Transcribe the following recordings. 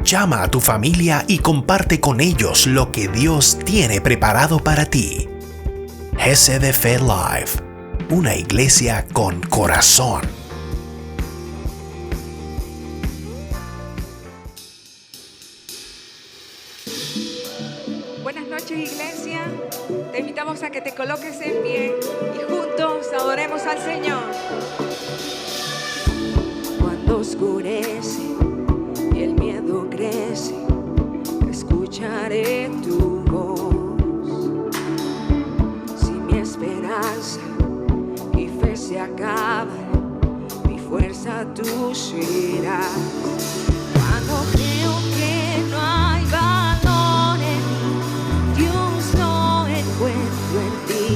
Llama a tu familia y comparte con ellos lo que Dios tiene preparado para ti. GC Fe Live, una iglesia con corazón. Buenas noches, iglesia. Te invitamos a que te coloques en pie y juntos adoremos al Señor. Cuando oscurece y el miedo crece, escucharé tu voz. Si mi esperanza y fe se acaban, mi fuerza tú serás. Cuando creo que no hay valor en mí, Dios lo encuentro en ti.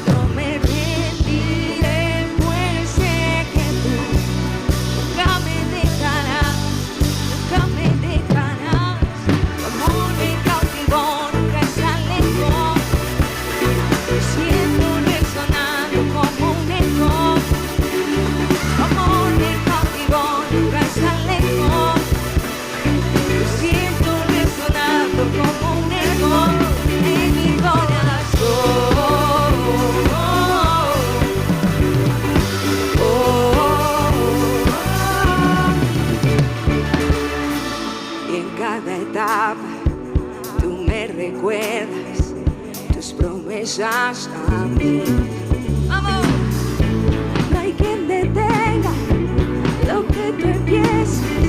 No me rendiré, pues sé que tú nunca me dejarás, nunca me dejarás. Tu amor me cautivó, nunca está lejos. Me siento resonando como un eco. Tu amor me cautivó, nunca está lejos. Me siento resonando como un eco en mi corazón. Y en cada etapa tú me recuerdas tus promesas a mí. ¡Vamos! No hay quien detenga lo que tú empiezas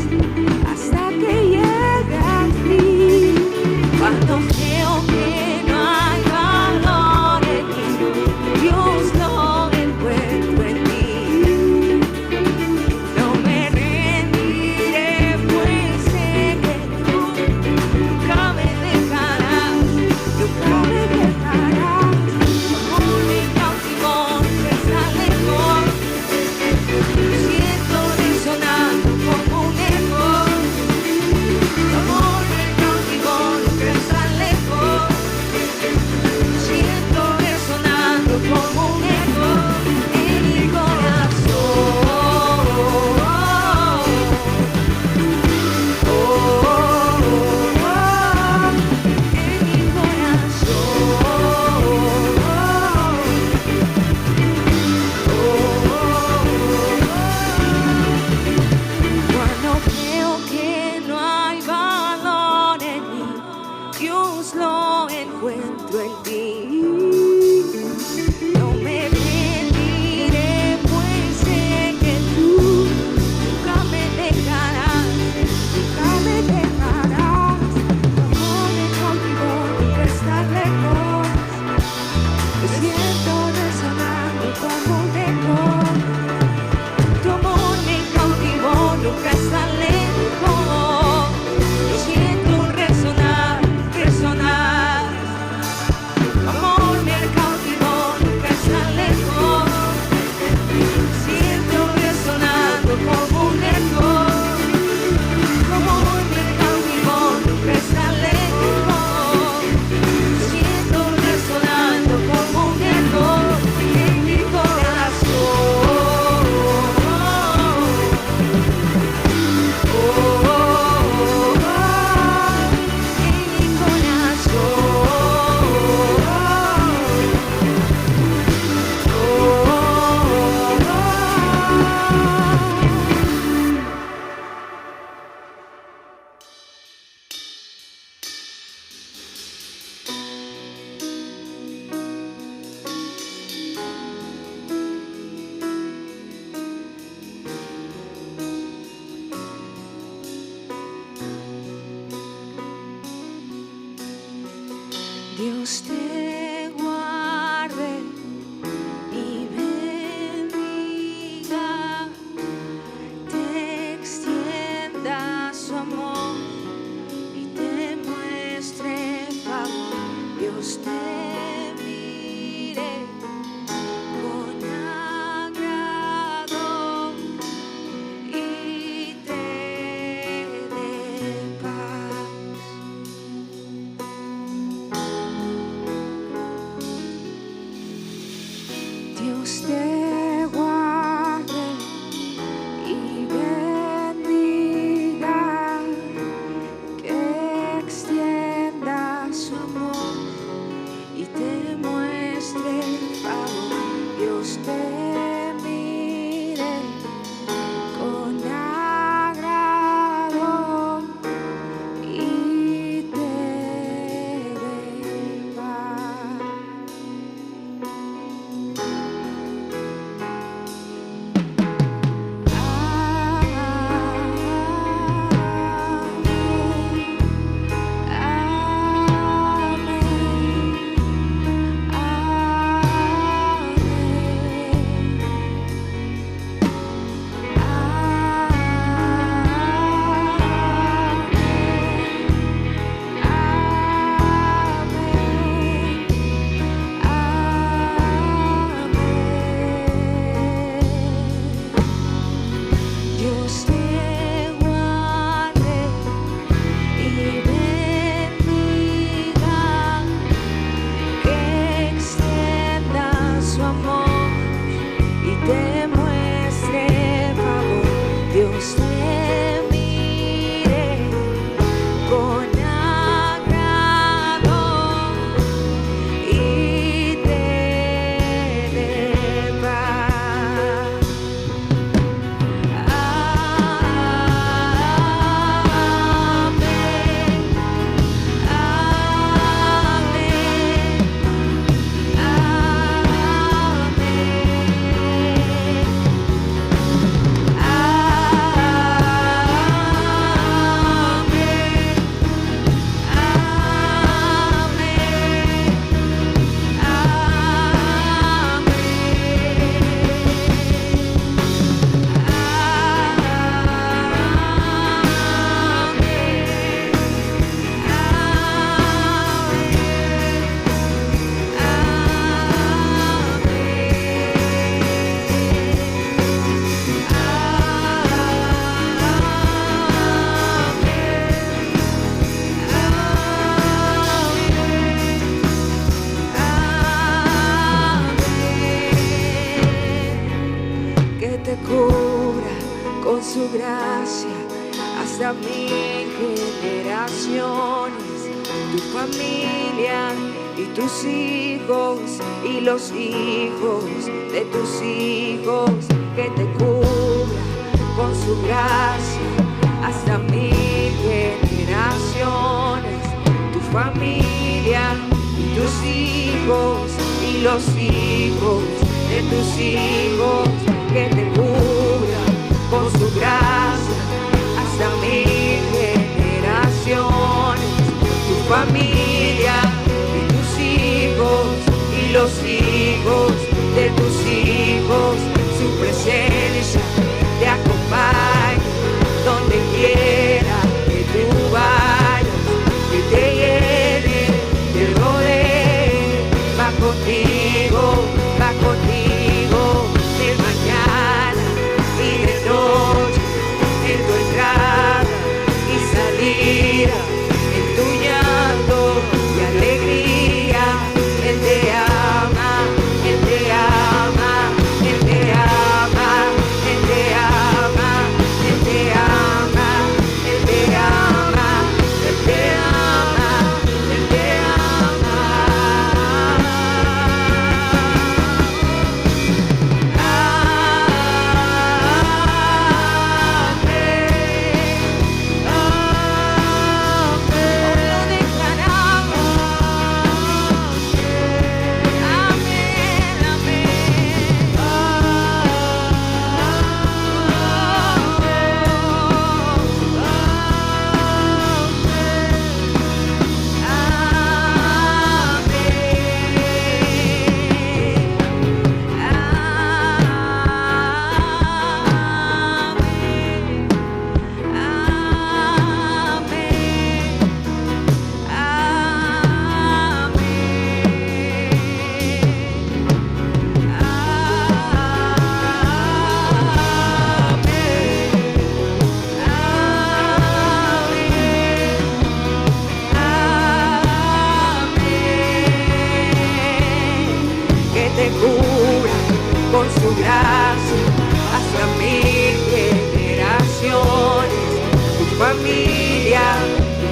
hasta que llega a ti. Cuando creo que no hay valor en mí, Dios lo encuentro en ti. No me rendiré, pues sé que tú nunca me dejarás, nunca me dejarás. Tu amor me cautivó, nunca está lejos. Siento resonando como un eco. Tu amor me cautivó, nunca está lejos. Siento resonando como un eco en mi corazón. En mi Cuando creo que no hay valor en mí, Dios lo encuentro en ti. No me rendiré, pues sé que tú nunca me dejarás, nunca me dejarás. Tu amor me cautivó, nunca está lejos. Me siento resonando como un eco. Tu amor me cautivó, nunca está lejos. Lo siento resonar, resonar. Tu amor me cautivó, nunca está lejos. Siento resonando como un eco. Tu amor me cautivó, nunca está lejos. Siento resonando como un eco en mi corazón. Dios te guarde y bendiga, te extienda su amor y te muestre favor. Dios te mire con agrado y te dé paz. Dios te guarde y bendiga, su gracia hasta 1000 generaciones. Tu familia y tus hijos y los hijos de tus hijos, que te cubra con su gracia hasta 1000 generaciones. Tu familia y tus hijos y los hijos de tus hijos, que te cubra con su gracia hasta 1000 generaciones. Tu familia y tus hijos y los hijos de tus hijos, su presencia te acompañe donde quiera que tú vayas, que te llene, te rodee, va contigo de mañana y de noche, en tu entrada y salida, en tu llanto y alegría. Él te ama, Él te ama, Él te ama, Él te ama, Él te ama, Él te ama, Él te ama, Él te ama. Te cubra con su gracia hasta 1000 generaciones. Tu familia,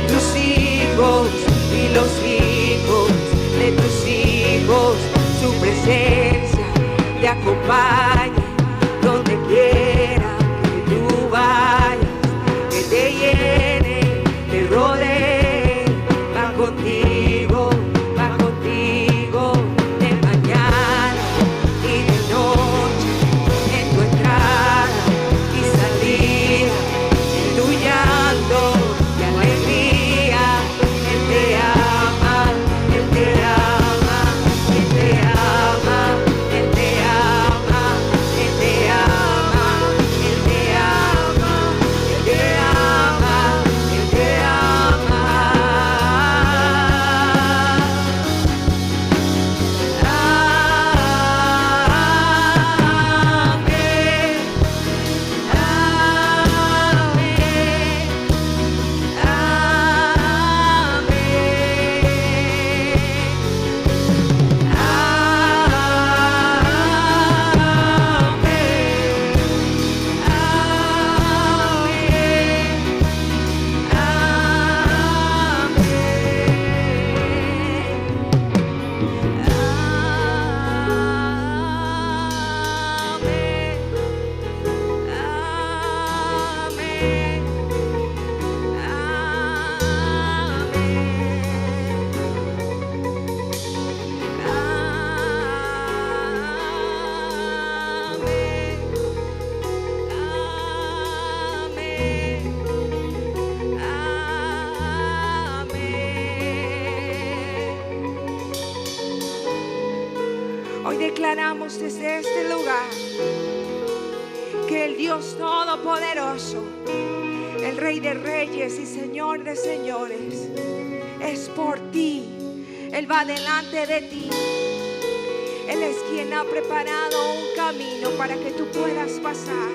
tus hijos y los hijos de tus hijos, su presencia te acompañe donde quiera que tú vayas, que te llene, te rodee, va contigo de mañana y de noche, en tu entrada y salida, en tu llanto y alegría. Él te ama, Él te ama, Él te ama, Él te ama, Él te ama, Él te ama, Él te ama, Él te ama. Hoy declaramos desde este lugar que el Dios Todopoderoso, el Rey de Reyes y Señor de Señores, es por ti. Él va delante de ti. Él es quien ha preparado un camino para que tú puedas pasar.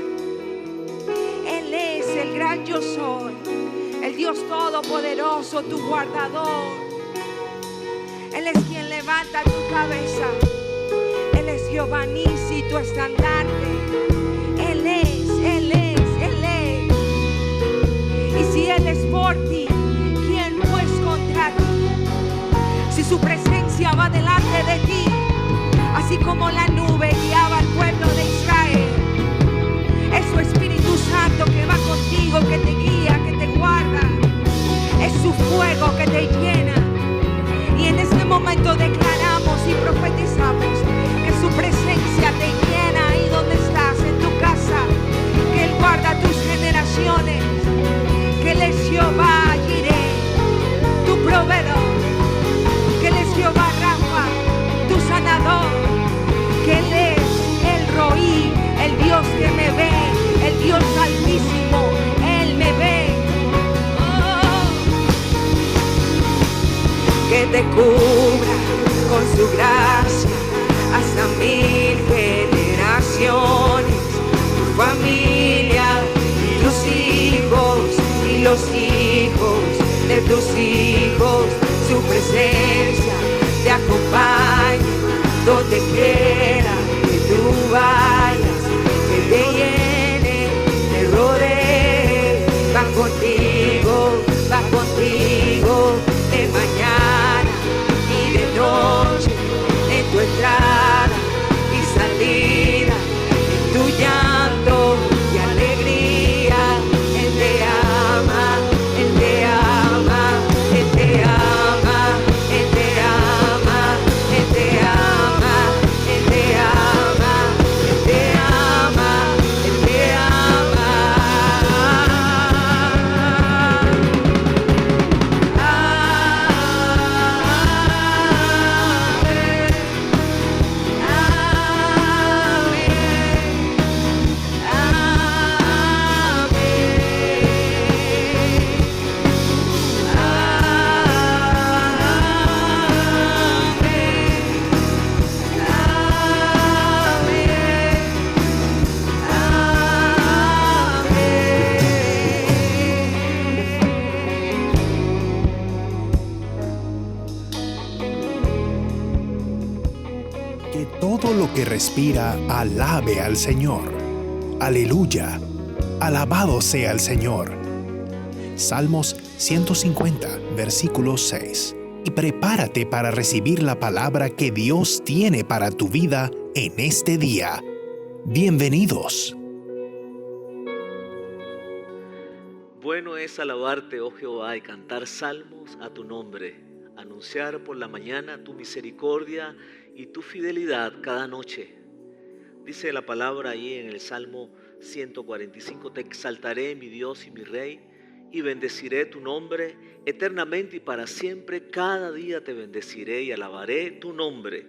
Él es el gran yo soy, el Dios Todopoderoso, tu guardador. Él es quien levanta tu cabeza. Él es Jehová Nisi, tu estandarte. Él es, Él es, Él es. Si Él es por ti, ¿quién pues contra ti? Si su presencia va delante de ti, así como la nube guiaba al pueblo de Israel, es su Espíritu Santo que va contigo, que te guía, que te guarda. Es su fuego que te llena. Y en este momento declaramos y profetizamos que su presencia te llena ahí donde estás, en tu casa, que Él guarda tus generaciones, que Él es Jehová Jireh, tu proveedor, que Él es Jehová Rafa, tu sanador, que Él es el Roí, el Dios que me ve, el Dios altísimo, Él me ve. Que te cubra con su gracia hasta 1000 generaciones, tu familia y tus hijos y los hijos de tus hijos. Su presencia te acompaña donde quiera que tú vayas, que te llene, te rodee, va contigo de mañana y de noche, en tu entrada y salida, en tu llanto y alegría. Él te ama, Él te ama, Él te ama, Él te ama, Él te ama, Él te ama, Él te ama, Él te ama. Que todo lo que respira alabe al Señor. Aleluya. Alabado sea el Señor. Salmos 150, versículo 6. Y prepárate para recibir la palabra que Dios tiene para tu vida en este día. Bienvenidos. Bueno es alabarte, oh Jehová, y cantar salmos a tu nombre, anunciar por la mañana tu misericordia y tu fidelidad cada noche. Dice la palabra ahí en el Salmo 145, te exaltaré, mi Dios y mi Rey, y bendeciré tu nombre eternamente y para siempre. Cada día te bendeciré y alabaré tu nombre.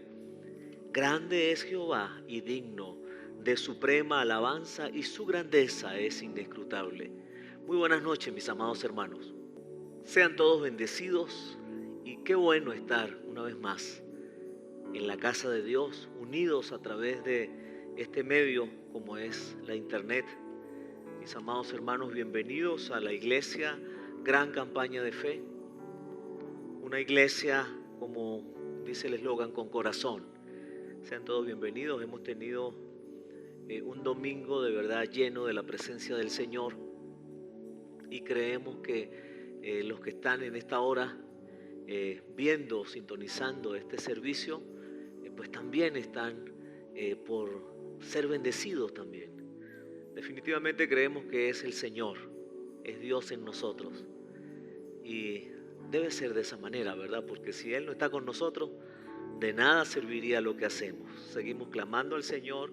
Grande es Jehová y digno de suprema alabanza, y su grandeza es inescrutable. Muy buenas noches, mis amados hermanos. Sean todos bendecidos y qué bueno estar una vez más en la casa de Dios, unidos a través de este medio como es la internet. Mis amados hermanos, bienvenidos a la iglesia Gran Campaña de Fe. Una iglesia, como dice el eslogan, con corazón. Sean todos bienvenidos. Hemos tenido un domingo de verdad lleno de la presencia del Señor. Y creemos que los que están en esta hora viendo, sintonizando este servicio, pues también están por ser bendecidos también. Definitivamente creemos que es el Señor, es Dios en nosotros. Y debe ser de esa manera, ¿verdad? Porque si Él no está con nosotros, de nada serviría lo que hacemos. Seguimos clamando al Señor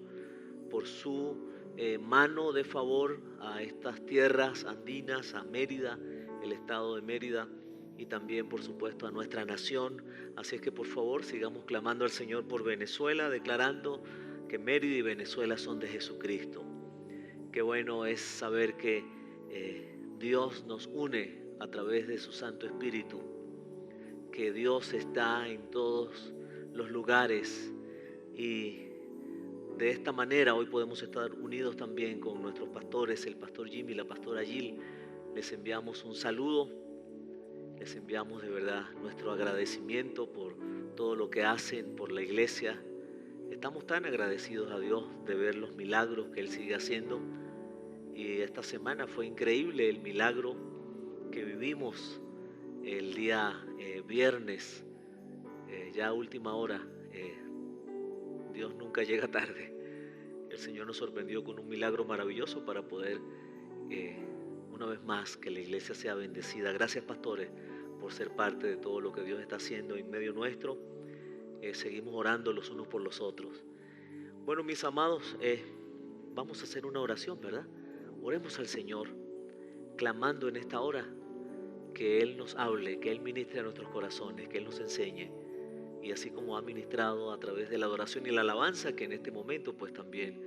por su mano de favor a estas tierras andinas, a Mérida, el estado de Mérida, y también por supuesto a nuestra nación. Así es que por favor sigamos clamando al Señor por Venezuela, declarando que Mérida y Venezuela son de Jesucristo. Qué bueno es saber que Dios nos une a través de su Santo Espíritu, que Dios está en todos los lugares, y de esta manera hoy podemos estar unidos también con nuestros pastores, el pastor Jimmy y la pastora Jill. Les enviamos un saludo, les enviamos de verdad nuestro agradecimiento por todo lo que hacen por la iglesia. Estamos tan agradecidos a Dios de ver los milagros que Él sigue haciendo, y esta semana fue increíble el milagro vivimos el día viernes, ya a última hora. Dios nunca llega tarde. El Señor nos sorprendió con un milagro maravilloso para poder, una vez más, que la iglesia sea bendecida. Gracias, pastores, por ser parte de todo lo que Dios está haciendo en medio nuestro. Seguimos orando los unos por los otros. Bueno, mis amados, vamos a hacer una oración, ¿verdad? Oremos al Señor, clamando en esta hora que Él nos hable, que Él ministre a nuestros corazones, que Él nos enseñe. Y así como ha ministrado a través de la adoración y la alabanza, que en este momento pues también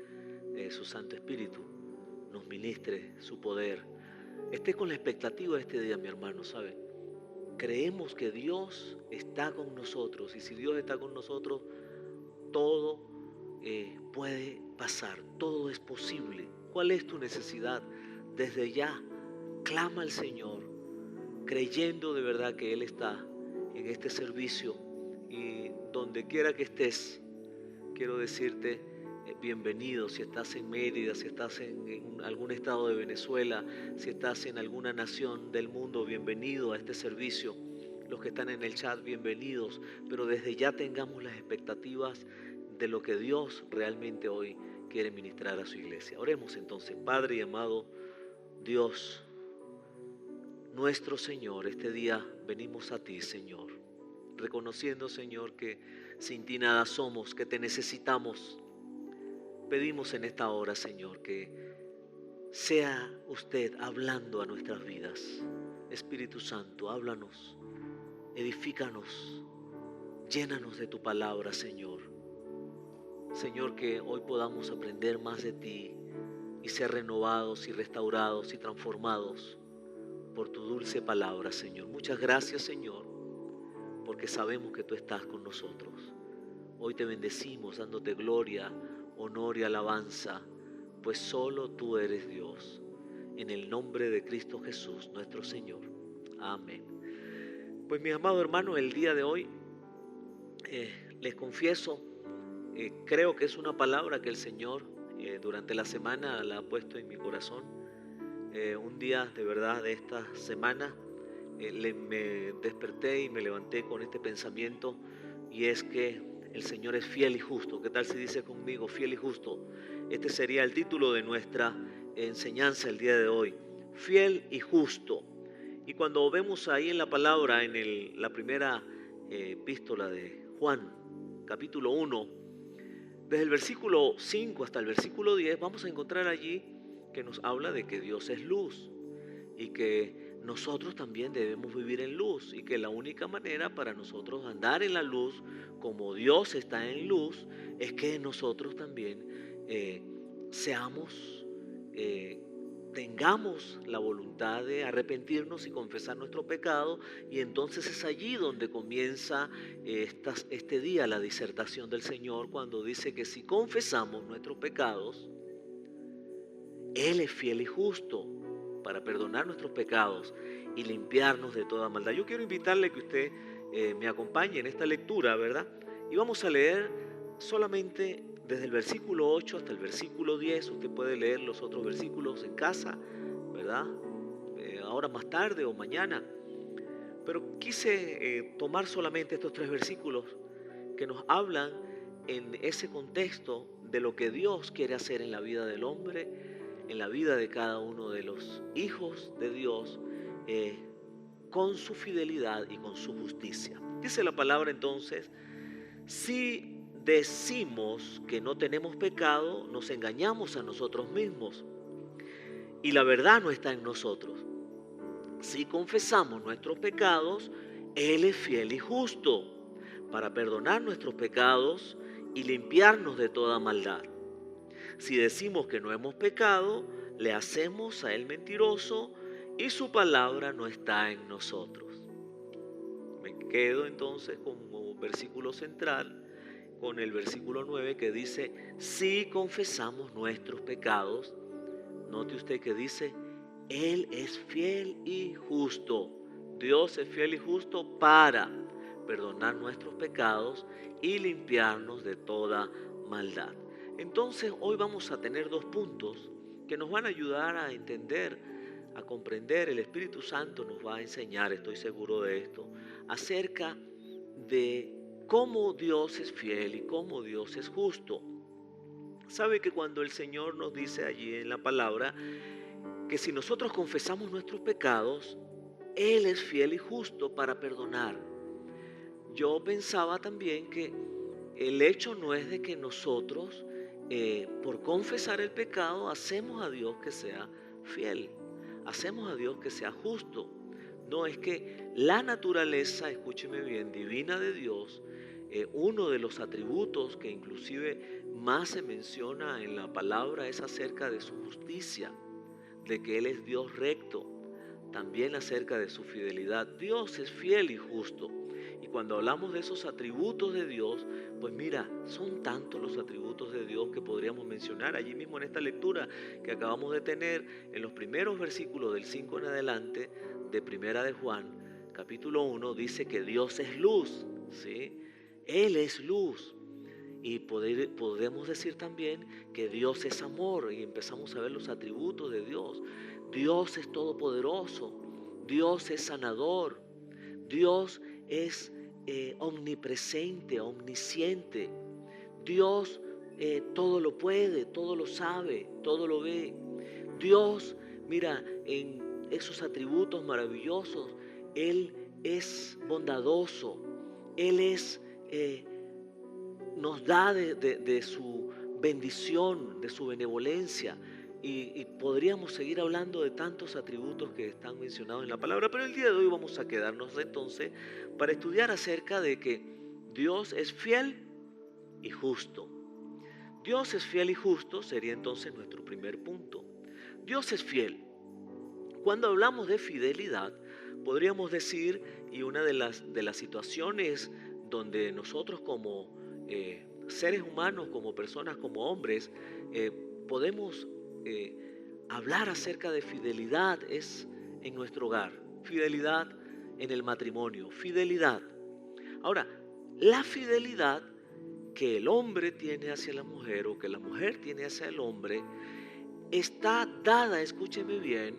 su Santo Espíritu nos ministre su poder. Esté con la expectativa de este día, mi hermano, ¿sabe? Creemos que Dios está con nosotros, y si Dios está con nosotros, todo puede pasar, todo es posible. ¿Cuál es tu necesidad? Desde ya, clama al Señor, creyendo de verdad que Él está en este servicio. Y donde quiera que estés, quiero decirte bienvenido. Si estás en Mérida, si estás en algún estado de Venezuela, si estás en alguna nación del mundo, bienvenido a este servicio. Los que están en el chat, bienvenidos. Pero desde ya tengamos las expectativas de lo que Dios realmente hoy quiere ministrar a su iglesia. Oremos entonces. Padre y amado Dios, nuestro Señor, este día venimos a ti, Señor, reconociendo, Señor, que sin ti nada somos, que te necesitamos. Pedimos en esta hora, Señor, que sea usted hablando a nuestras vidas. Espíritu Santo, háblanos, edifícanos, llénanos de tu palabra, Señor. Señor, que hoy podamos aprender más de ti y ser renovados y restaurados y transformados por tu dulce palabra, Señor. Muchas gracias, Señor, porque sabemos que tú estás con nosotros. Hoy te bendecimos dándote gloria, honor y alabanza, pues solo tú eres Dios. En el nombre de Cristo Jesús, nuestro Señor. Amén. Pues mi amado hermano, el día de hoy les confieso, creo que es una palabra que el Señor durante la semana la ha puesto en mi corazón. Un día de verdad de esta semana me desperté y me levanté con este pensamiento, y es que el Señor es fiel y justo. ¿Qué tal si dice conmigo, fiel y justo? Este sería el título de nuestra enseñanza el día de hoy, fiel y justo. Y cuando vemos ahí en la palabra, en la primera epístola de Juan, capítulo 1, desde el versículo 5 hasta el versículo 10, vamos a encontrar allí que nos habla de que Dios es luz y que nosotros también debemos vivir en luz, y que la única manera para nosotros andar en la luz, como Dios está en luz, es que nosotros también tengamos la voluntad de arrepentirnos y confesar nuestro pecado. Y entonces es allí donde comienza este día la disertación del Señor, cuando dice que si confesamos nuestros pecados, Él es fiel y justo para perdonar nuestros pecados y limpiarnos de toda maldad. Yo quiero invitarle que usted me acompañe en esta lectura, ¿verdad? Y vamos a leer solamente desde el versículo 8 hasta el versículo 10. Usted puede leer los otros versículos en casa, ¿verdad? Ahora más tarde o mañana. Pero quise tomar solamente estos 3 versículos que nos hablan en ese contexto de lo que Dios quiere hacer en la vida del hombre, en la vida de cada uno de los hijos de Dios, con su fidelidad y con su justicia. Dice la palabra entonces: si decimos que no tenemos pecado, nos engañamos a nosotros mismos y la verdad no está en nosotros. Si confesamos nuestros pecados, Él es fiel y justo para perdonar nuestros pecados y limpiarnos de toda maldad. Si decimos que no hemos pecado, le hacemos a Él mentiroso y su palabra no está en nosotros. Me quedo entonces como versículo central con el versículo 9, que dice: si confesamos nuestros pecados. Note usted que dice: Él es fiel y justo. Dios es fiel y justo para perdonar nuestros pecados y limpiarnos de toda maldad. Entonces hoy vamos a tener 2 puntos que nos van a ayudar a entender a comprender, el Espíritu Santo nos va a enseñar, estoy seguro de esto, acerca de cómo Dios es fiel y cómo Dios es justo. Sabe que cuando el Señor nos dice allí en la palabra que si nosotros confesamos nuestros pecados, Él es fiel y justo para perdonar. Yo pensaba también que el hecho no es de que nosotros, por confesar el pecado, hacemos a Dios que sea fiel, hacemos a Dios que sea justo. No, es que la naturaleza, escúcheme bien, divina de Dios, uno de los atributos que inclusive más se menciona en la palabra es acerca de su justicia, de que Él es Dios recto, también acerca de su fidelidad. Dios es fiel y justo. Y cuando hablamos de esos atributos de Dios, pues mira, son tantos los atributos de Dios que podríamos mencionar allí mismo en esta lectura que acabamos de tener, en los primeros versículos del 5 en adelante de Primera de Juan, capítulo 1, dice que Dios es luz, ¿sí? Él es luz. Y podemos decir también que Dios es amor, y empezamos a ver los atributos de Dios. Dios es todopoderoso, Dios es sanador, Dios es omnipresente, omnisciente. Dios todo lo puede, todo lo sabe, todo lo ve. Dios, mira, en esos atributos maravillosos, Él es bondadoso, Él es, nos da de su bendición, de su benevolencia. Y podríamos seguir hablando de tantos atributos que están mencionados en la palabra, pero el día de hoy vamos a quedarnos entonces para estudiar acerca de que Dios es fiel y justo. Dios es fiel y justo sería entonces nuestro primer punto. Dios es fiel. Cuando hablamos de fidelidad, podríamos decir, y una de las situaciones donde nosotros como seres humanos, como personas, como hombres, podemos hablar acerca de fidelidad es en nuestro hogar, fidelidad en el matrimonio, fidelidad. Ahora, la fidelidad que el hombre tiene hacia la mujer o que la mujer tiene hacia el hombre está dada, escúcheme bien,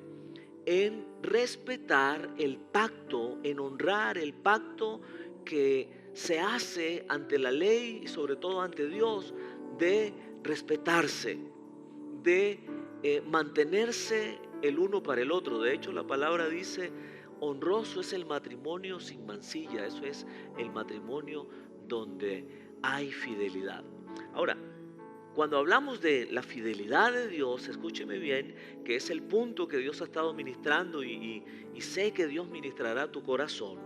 en respetar el pacto, en honrar el pacto que se hace ante la ley y sobre todo ante Dios, de respetarse, de mantenerse el uno para el otro. De hecho, la palabra dice, honroso es el matrimonio sin mancilla. Eso es el matrimonio donde hay fidelidad. Ahora, cuando hablamos de la fidelidad de Dios, escúcheme bien, que es el punto que Dios ha estado ministrando y sé que Dios ministrará tu corazón.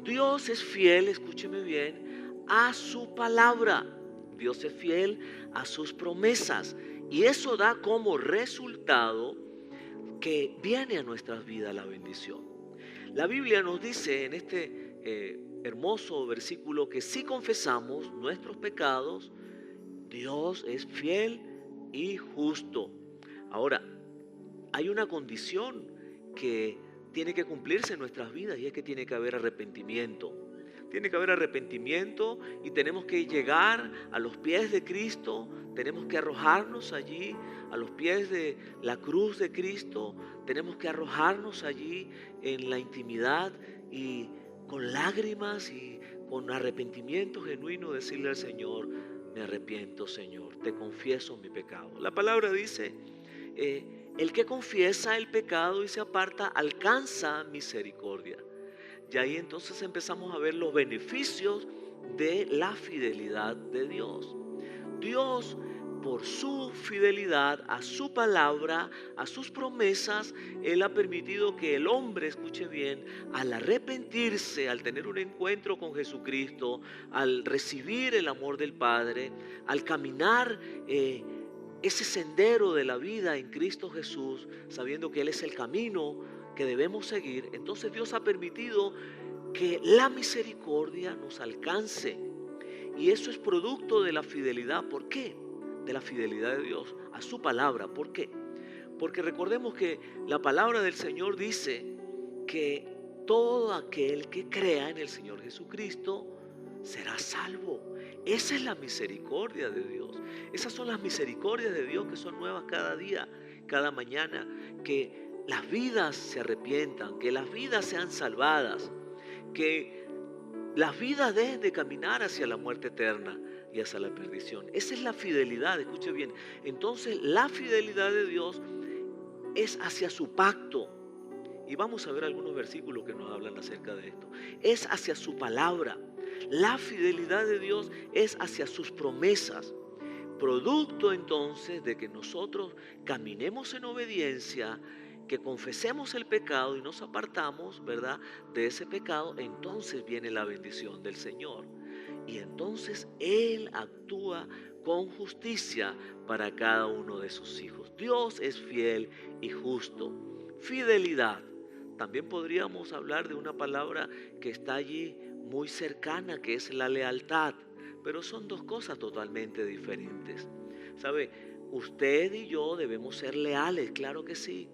Dios es fiel, escúcheme bien, a su palabra. Dios es fiel a sus promesas. Y eso da como resultado que viene a nuestras vidas la bendición. La Biblia nos dice en este hermoso versículo que si confesamos nuestros pecados, Dios es fiel y justo. Ahora, hay una condición que tiene que cumplirse en nuestras vidas y es que tiene que haber arrepentimiento. Tiene que haber arrepentimiento y tenemos que llegar a los pies de Cristo, tenemos que arrojarnos allí a los pies de la cruz de Cristo, tenemos que arrojarnos allí en la intimidad y con lágrimas y con arrepentimiento genuino decirle al Señor, me arrepiento, Señor, te confieso mi pecado. La palabra dice, el que confiesa el pecado y se aparta alcanza misericordia. Y ahí entonces empezamos a ver los beneficios de la fidelidad de Dios. Dios, por su fidelidad a su palabra, a sus promesas, Él ha permitido que el hombre, escuche bien, al arrepentirse, al tener un encuentro con Jesucristo, al recibir el amor del Padre, al caminar ese sendero de la vida en Cristo Jesús, sabiendo que Él es el camino que debemos seguir, entonces Dios ha permitido que la misericordia nos alcance. Y eso es producto de la fidelidad. ¿Por qué? De la fidelidad de Dios a su palabra. ¿Por qué? Porque recordemos que la palabra del Señor dice que todo aquel que crea en el Señor Jesucristo será salvo. Esa es la misericordia de Dios. Esas son las misericordias de Dios que son nuevas cada día, cada mañana, que las vidas se arrepientan, que las vidas sean salvadas, que las vidas dejen de caminar hacia la muerte eterna y hacia la perdición. Esa es la fidelidad, escuche bien. Entonces la fidelidad de Dios es hacia su pacto. Y vamos a ver algunos versículos que nos hablan acerca de esto. Es hacia su palabra. La fidelidad de Dios es hacia sus promesas. Producto entonces de que nosotros caminemos en obediencia, que confesemos el pecado y nos apartamos, ¿verdad?, de ese pecado, entonces viene la bendición del Señor. Y entonces Él actúa con justicia para cada uno de sus hijos. Dios es fiel y justo. Fidelidad. También podríamos hablar de una palabra que está allí muy cercana, que es la lealtad. Pero son dos cosas totalmente diferentes. ¿Sabe? Usted y yo debemos ser leales, claro que sí.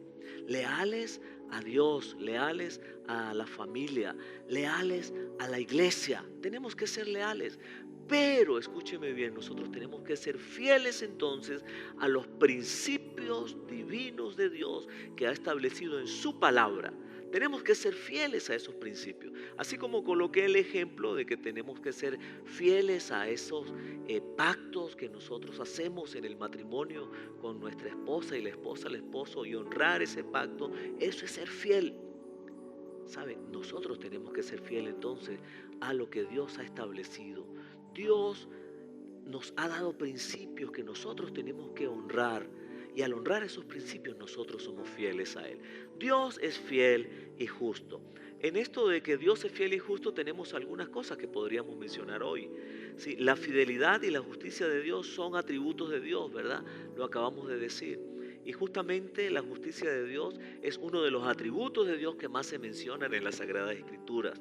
Leales a Dios, leales a la familia, leales a la iglesia. Tenemos que ser leales. Pero, escúcheme bien, nosotros tenemos que ser fieles entonces a los principios divinos de Dios que ha establecido en su palabra. Tenemos que ser fieles a esos principios. Así como coloqué el ejemplo de que tenemos que ser fieles a esos pactos que nosotros hacemos en el matrimonio con nuestra esposa y la esposa al esposo y honrar ese pacto, eso es ser fiel. ¿Sabe? Nosotros tenemos que ser fieles entonces a lo que Dios ha establecido. Dios nos ha dado principios que nosotros tenemos que honrar. Y al honrar esos principios nosotros somos fieles a Él. Dios es fiel y justo. En esto de que Dios es fiel y justo tenemos algunas cosas que podríamos mencionar hoy. Sí, la fidelidad y la justicia de Dios son atributos de Dios, ¿verdad? Lo acabamos de decir. Y justamente la justicia de Dios es uno de los atributos de Dios que más se mencionan en las Sagradas Escrituras.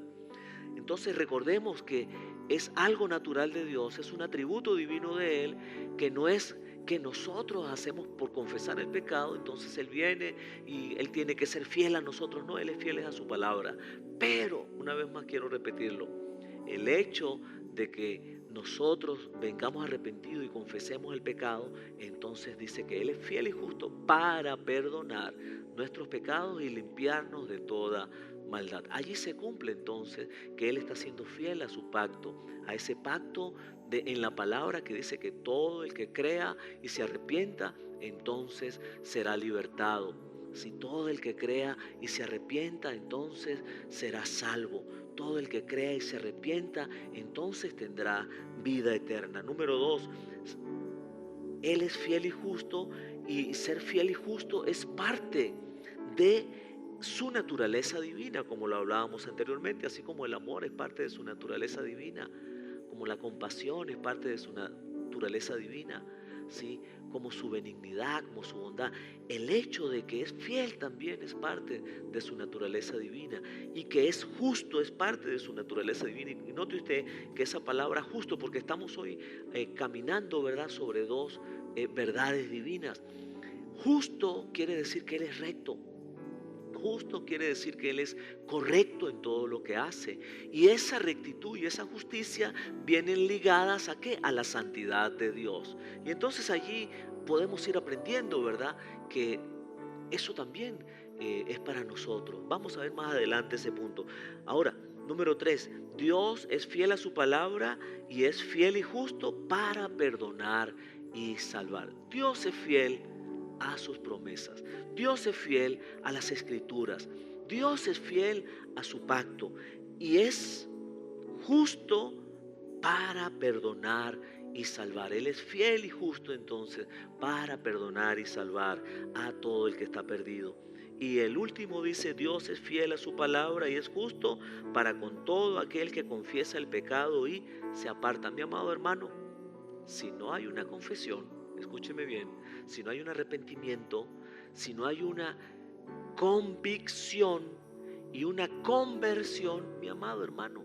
Entonces recordemos que es algo natural de Dios, es un atributo divino de Él, que no es que nosotros hacemos por confesar el pecado, entonces Él viene y Él tiene que ser fiel a nosotros. No, Él es fiel a su palabra. Pero, una vez más quiero repetirlo, el hecho de que nosotros vengamos arrepentidos y confesemos el pecado, entonces dice que Él es fiel y justo para perdonar nuestros pecados y limpiarnos de toda maldad. Allí se cumple entonces que Él está siendo fiel a su pacto, a ese pacto en la palabra que dice que todo el que crea y se arrepienta, entonces será libertado. Si todo el que crea y se arrepienta, entonces será salvo. Todo el que crea y se arrepienta, entonces tendrá vida eterna. Número 2, Él es fiel y justo, y ser fiel y justo es parte de su naturaleza divina, como lo hablábamos anteriormente, así como el amor es parte de su naturaleza divina, como la compasión es parte de su naturaleza divina, ¿sí? Como su benignidad, como su bondad. El hecho de que es fiel también es parte de su naturaleza divina, y que es justo es parte de su naturaleza divina. Y note usted que esa palabra justo, porque estamos hoy caminando, ¿verdad?, sobre dos verdades divinas. Justo quiere decir que Él es recto. Justo quiere decir que Él es correcto en todo lo que hace. Y esa rectitud y esa justicia vienen ligadas ¿a qué? A la santidad de Dios. Y entonces allí podemos ir aprendiendo, ¿verdad?, que eso también es para nosotros. Vamos a ver más adelante ese punto. Ahora, número 3, Dios es fiel a su palabra y es fiel y justo para perdonar y salvar. Dios es fiel a sus promesas. Dios es fiel a las escrituras. Dios es fiel a su pacto y es justo para perdonar y salvar. Él es fiel y justo entonces para perdonar y salvar a todo el que está perdido. Y el último dice, Dios es fiel a su palabra y es justo para con todo aquel que confiesa el pecado y se aparta. Mi amado hermano, si no hay una confesión, escúcheme bien, si no hay un arrepentimiento, si no hay una convicción y una conversión, mi amado hermano,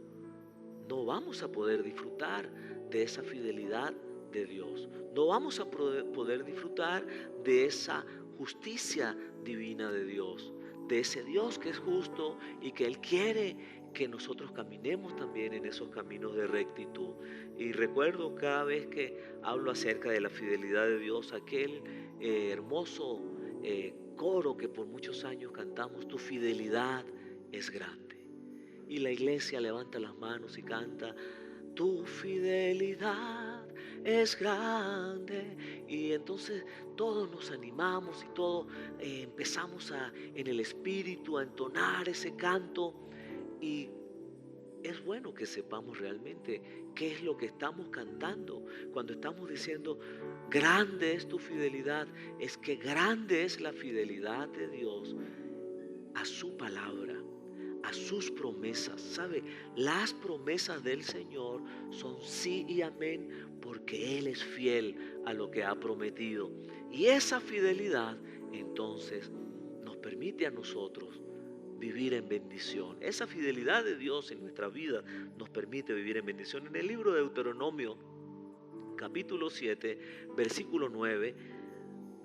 no vamos a poder disfrutar de esa fidelidad de Dios. No vamos a poder disfrutar de esa justicia divina de Dios, de ese Dios que es justo y que Él quiere que nosotros caminemos también en esos caminos de rectitud. Y recuerdo cada vez que hablo acerca de la fidelidad de Dios, aquel hermoso coro que por muchos años cantamos, tu fidelidad es grande. Y la iglesia levanta las manos y canta, tu fidelidad es grande. Y entonces todos nos animamos y todos empezamos en el espíritu a entonar ese canto. Y es bueno que sepamos realmente qué es lo que estamos cantando. Cuando estamos diciendo, grande es tu fidelidad, es que grande es la fidelidad de Dios a su palabra, a sus promesas. ¿Sabe? Las promesas del Señor son sí y amén, porque Él es fiel a lo que ha prometido. Y esa fidelidad entonces nos permite a nosotros vivir en bendición. Esa fidelidad de Dios en nuestra vida nos permite vivir en bendición. En el libro de Deuteronomio, capítulo 7, versículo 9,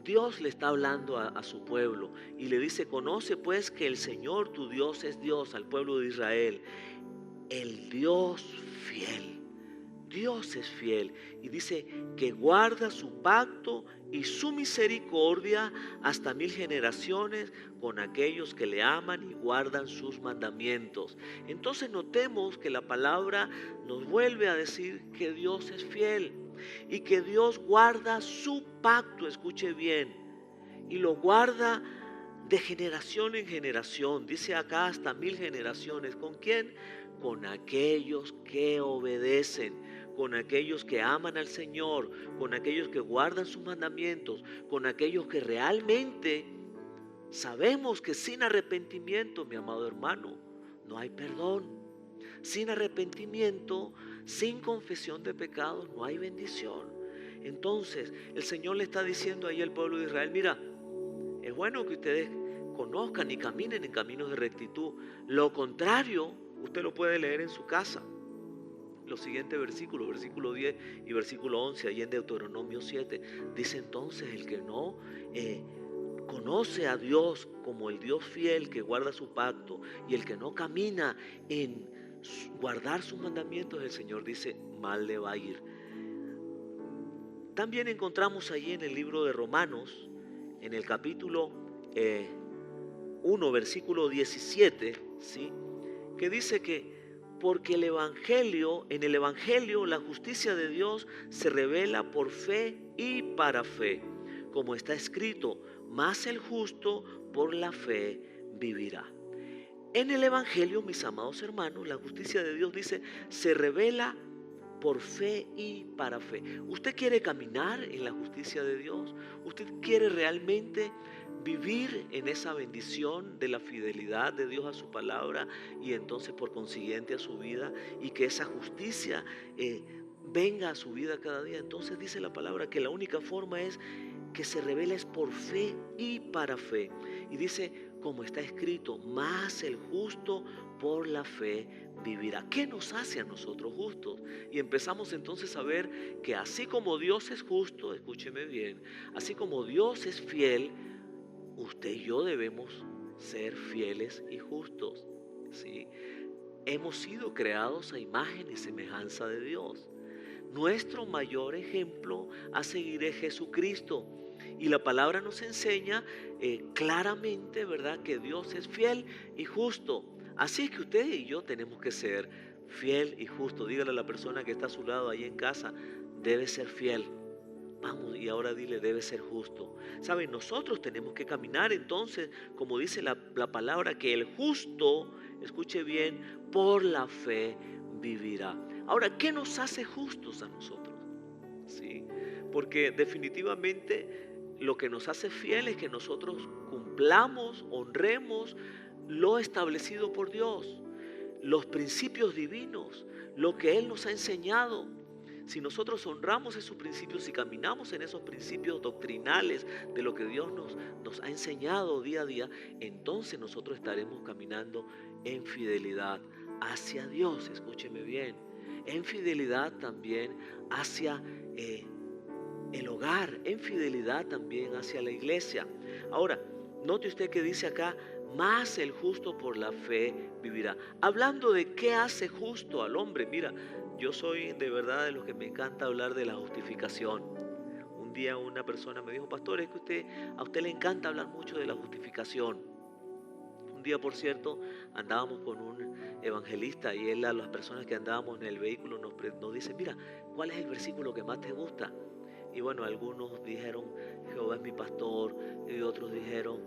Dios le está hablando a su pueblo y le dice, conoce pues que el Señor tu Dios es Dios, al pueblo de Israel, el Dios fiel. Dios es fiel y dice que guarda su pacto y su misericordia hasta 1000 generaciones con aquellos que le aman y guardan sus mandamientos. Entonces notemos que la palabra nos vuelve a decir que Dios es fiel y que Dios guarda su pacto, escuche bien, y lo guarda de generación en generación. Dice acá hasta 1000 generaciones. ¿Con quién? Con aquellos que obedecen, con aquellos que aman al Señor, con aquellos que guardan sus mandamientos, con aquellos que realmente sabemos que sin arrepentimiento, mi amado hermano, no hay perdón. Sin arrepentimiento, sin confesión de pecados, no hay bendición. Entonces, el Señor le está diciendo ahí al pueblo de Israel, mira, es bueno que ustedes conozcan y caminen en caminos de rectitud. Lo contrario, usted lo puede leer en su casa. Los siguientes versículos, versículo 10 y versículo 11, ahí en Deuteronomio 7, dice entonces el que no conoce a Dios como el Dios fiel que guarda su pacto y el que no camina en guardar sus mandamientos, el Señor dice, mal le va a ir. También encontramos allí en el libro de Romanos, en el capítulo 1, versículo 17, ¿sí? Que dice que porque en el Evangelio la justicia de Dios se revela por fe y para fe, como está escrito, mas el justo por la fe vivirá. En el Evangelio, mis amados hermanos, la justicia de Dios dice, se revela por fe y para fe. ¿Usted quiere caminar en la justicia de Dios? ¿Usted quiere realmente vivir en esa bendición de la fidelidad de Dios a su palabra y entonces por consiguiente a su vida, y que esa justicia venga a su vida cada día? Entonces dice la palabra que la única forma es que se revela es por fe y para fe. Y dice, como está escrito, mas el justo por la fe vivirá. ¿Qué nos hace a nosotros justos? Y empezamos entonces a ver que así como Dios es justo, escúcheme bien, así como Dios es fiel, usted y yo debemos ser fieles y justos, ¿sí? Hemos sido creados a imagen y semejanza de Dios. Nuestro mayor ejemplo a seguir es Jesucristo. Y la palabra nos enseña claramente, ¿verdad?, que Dios es fiel y justo. Así es que usted y yo tenemos que ser fiel y justo. Dígale a la persona que está a su lado ahí en casa, debe ser fiel. Vamos, y ahora dile, debe ser justo. ¿Saben? Nosotros tenemos que caminar entonces, como dice la palabra, que el justo, escuche bien, por la fe vivirá. Ahora, ¿qué nos hace justos a nosotros? ¿Sí? Porque definitivamente lo que nos hace fiel es que nosotros cumplamos, honremos lo establecido por Dios, los principios divinos, lo que Él nos ha enseñado. Si nosotros honramos esos principios y caminamos en esos principios doctrinales de lo que Dios nos ha enseñado día a día, entonces nosotros estaremos caminando en fidelidad hacia Dios, escúcheme bien, en fidelidad también hacia el hogar, en fidelidad también hacia la iglesia. Ahora, note usted que dice acá, más el justo por la fe vivirá. Hablando de qué hace justo al hombre. Mira, yo soy de verdad de los que me encanta hablar de la justificación. Un Un día una persona me dijo, pastor, es que a usted le encanta hablar mucho de la justificación. Un día, por cierto, andábamos con un evangelista y él a las personas que andábamos en el vehículo nos dice, mira, ¿cuál es el versículo que más te gusta? Y bueno, algunos dijeron, Jehová es mi pastor, y otros dijeron,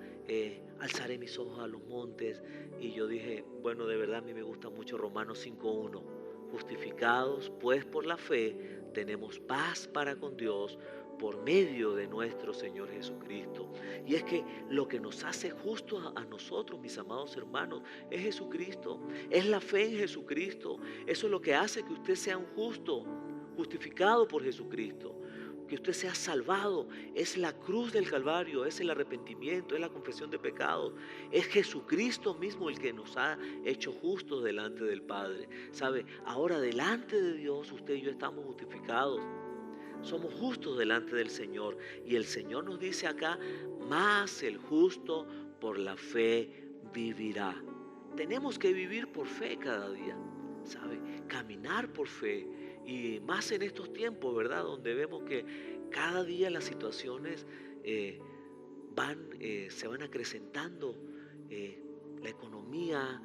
alzaré mis ojos a los montes. Y yo dije, bueno, de verdad a mí me gusta mucho Romanos 5:1. Justificados pues por la fe, tenemos paz para con Dios por medio de nuestro Señor Jesucristo. Y es que lo que nos hace justos a nosotros, mis amados hermanos, es Jesucristo, es la fe en Jesucristo. Eso es lo que hace que usted sea un justo, justificado por Jesucristo. Que usted sea salvado, es la cruz del Calvario, es el arrepentimiento, es la confesión de pecados, es Jesucristo mismo el que nos ha hecho justos delante del Padre. ¿Sabe? Ahora delante de Dios usted y yo estamos justificados, somos justos delante del Señor, y el Señor nos dice acá, más el justo por la fe vivirá. Tenemos que vivir por fe cada día, ¿sabe? Caminar por fe. Y más en estos tiempos, ¿verdad? Donde vemos que cada día las situaciones se van acrecentando, la economía,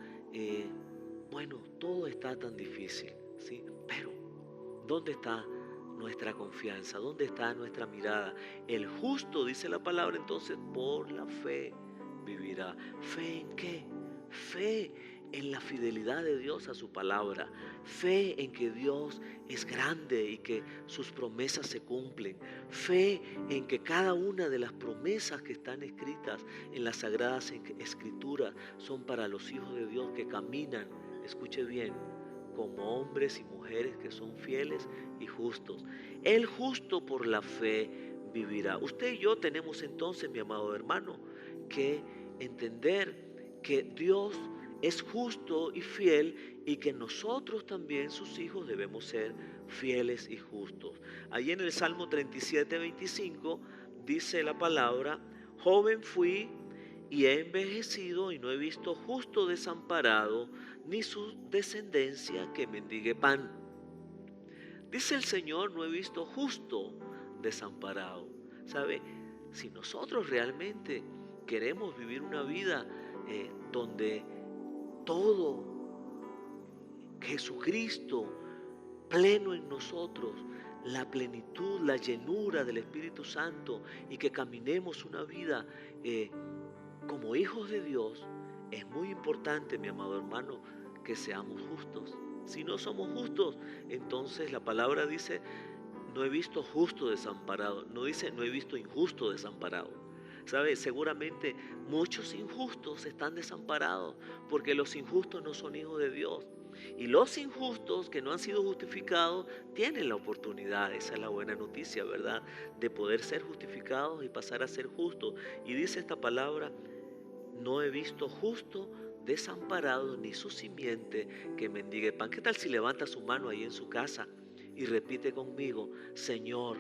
bueno, todo está tan difícil, ¿sí? Pero, ¿dónde está nuestra confianza? ¿Dónde está nuestra mirada? El justo, dice la palabra, entonces, por la fe vivirá. ¿Fe en qué? Fe en la fidelidad de Dios a su palabra. Fe en que Dios es grande y que sus promesas se cumplen. Fe en que cada una de las promesas que están escritas en las sagradas escrituras son para los hijos de Dios que caminan, escuche bien, como hombres y mujeres que son fieles y justos. El justo por la fe vivirá. Usted y yo tenemos entonces, mi amado hermano, que entender que Dios es justo y fiel, y que nosotros también, sus hijos, debemos ser fieles y justos. Ahí en el Salmo 37:25 dice la palabra, joven fui y he envejecido y no he visto justo desamparado, ni su descendencia que mendigue pan. Dice el Señor, no he visto justo desamparado. ¿Sabe? Si nosotros realmente queremos vivir una vida donde todo, Jesucristo pleno en nosotros, la plenitud, la llenura del Espíritu Santo, y que caminemos una vida como hijos de Dios, es muy importante, mi amado hermano, que seamos justos. Si no somos justos, entonces la palabra dice, no he visto justo desamparado, no dice no he visto injusto desamparado. ¿Sabe? Seguramente muchos injustos están desamparados porque los injustos no son hijos de Dios. Y los injustos que no han sido justificados tienen la oportunidad, esa es la buena noticia, ¿verdad? De poder ser justificados y pasar a ser justos. Y dice esta palabra, no he visto justo desamparado ni su simiente que mendigue pan. ¿Qué tal si levanta su mano ahí en su casa y repite conmigo, Señor,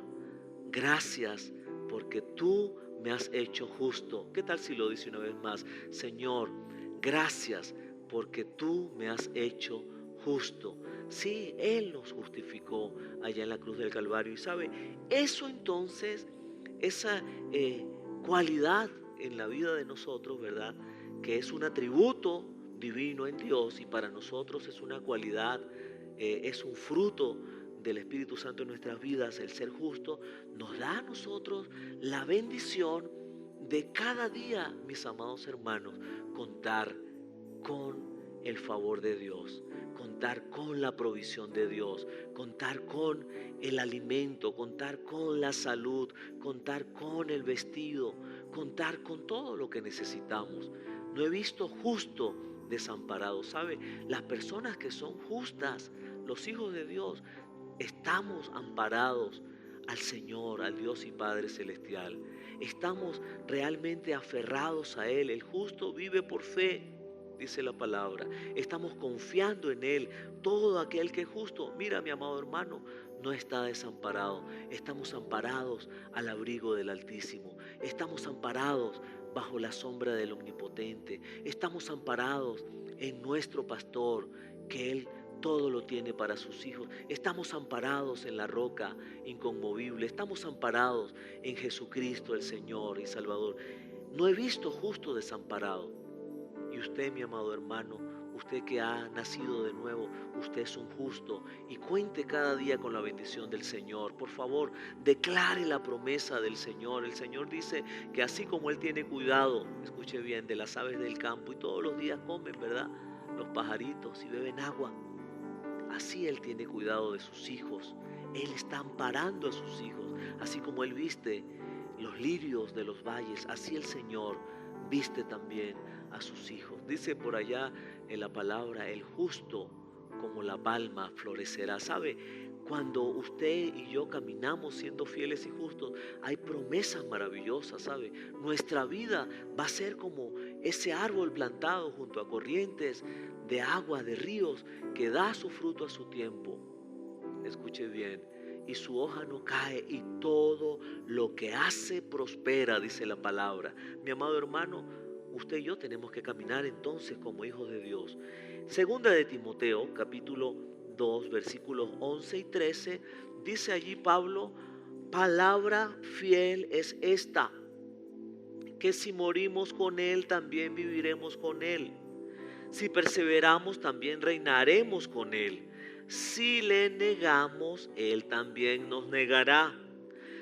gracias porque tú me has hecho justo? ¿Qué tal si lo dice una vez más? Señor, gracias porque tú me has hecho justo. Sí, Él nos justificó allá en la cruz del Calvario. Y sabe, eso entonces, esa cualidad en la vida de nosotros, ¿verdad? Que es un atributo divino en Dios, y para nosotros es una cualidad, es un fruto del Espíritu Santo en nuestras vidas, el ser justo, nos da a nosotros la bendición de cada día, mis amados hermanos, contar con el favor de Dios, contar con la provisión de Dios, contar con el alimento, contar con la salud, contar con el vestido, contar con todo lo que necesitamos. No he visto justo desamparado. ¿Sabe? Las personas que son justas, los hijos de Dios, estamos amparados al Señor, al Dios y Padre Celestial. Estamos realmente aferrados a Él. El justo vive por fe, dice la palabra. Estamos confiando en Él. Todo aquel que es justo, mira, mi amado hermano, no está desamparado. Estamos amparados al abrigo del Altísimo. Estamos amparados bajo la sombra del Omnipotente. Estamos amparados en nuestro pastor, que Él todo lo tiene para sus hijos. Estamos amparados en la roca inconmovible. Estamos amparados en Jesucristo, el Señor y Salvador. No he visto justo desamparado. Y usted, mi amado hermano, usted que ha nacido de nuevo, usted es un justo y cuente cada día con la bendición del Señor. Por favor, declare la promesa del Señor. El Señor dice que así como Él tiene cuidado, escuche bien, de las aves del campo y todos los días comen, ¿verdad?, los pajaritos y beben agua. Así Él tiene cuidado de sus hijos. Él está amparando a sus hijos. Así como Él viste los lirios de los valles, así el Señor viste también a sus hijos. Dice por allá en la palabra, el justo como la palma florecerá. ¿Sabe? Cuando usted y yo caminamos siendo fieles y justos, hay promesas maravillosas, ¿sabe? Nuestra vida va a ser como ese árbol plantado junto a corrientes de agua, de ríos, que da su fruto a su tiempo. Escuche bien. Y su hoja no cae y todo lo que hace prospera, dice la palabra. Mi amado hermano, usted y yo tenemos que caminar entonces como hijos de Dios. Segunda de Timoteo, capítulo 2, versículos 11 y 13, dice allí Pablo: palabra fiel es esta, que si morimos con Él, también viviremos con Él. Si perseveramos, también reinaremos con Él. Si le negamos, Él también nos negará.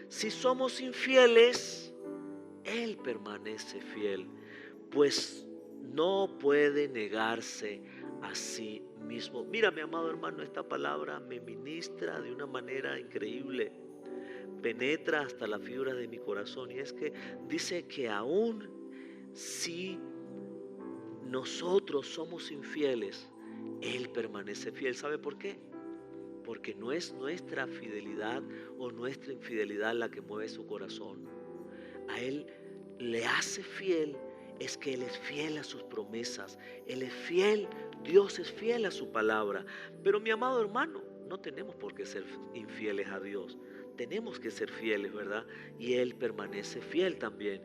Si somos infieles, Él permanece fiel, pues no puede negarse a sí mismo. Mira, mi amado hermano, esta palabra me ministra de una manera increíble. Penetra hasta la fibra de mi corazón. Y es que dice que aún si nosotros somos infieles, Él permanece fiel. ¿Sabe por qué? Porque no es nuestra fidelidad o nuestra infidelidad la que mueve su corazón. A Él le hace fiel es que Él es fiel a sus promesas. Él es fiel, Dios es fiel a su palabra. Pero mi amado hermano, no tenemos por qué ser infieles a Dios. Tenemos que ser fieles, ¿verdad? Y Él permanece fiel también,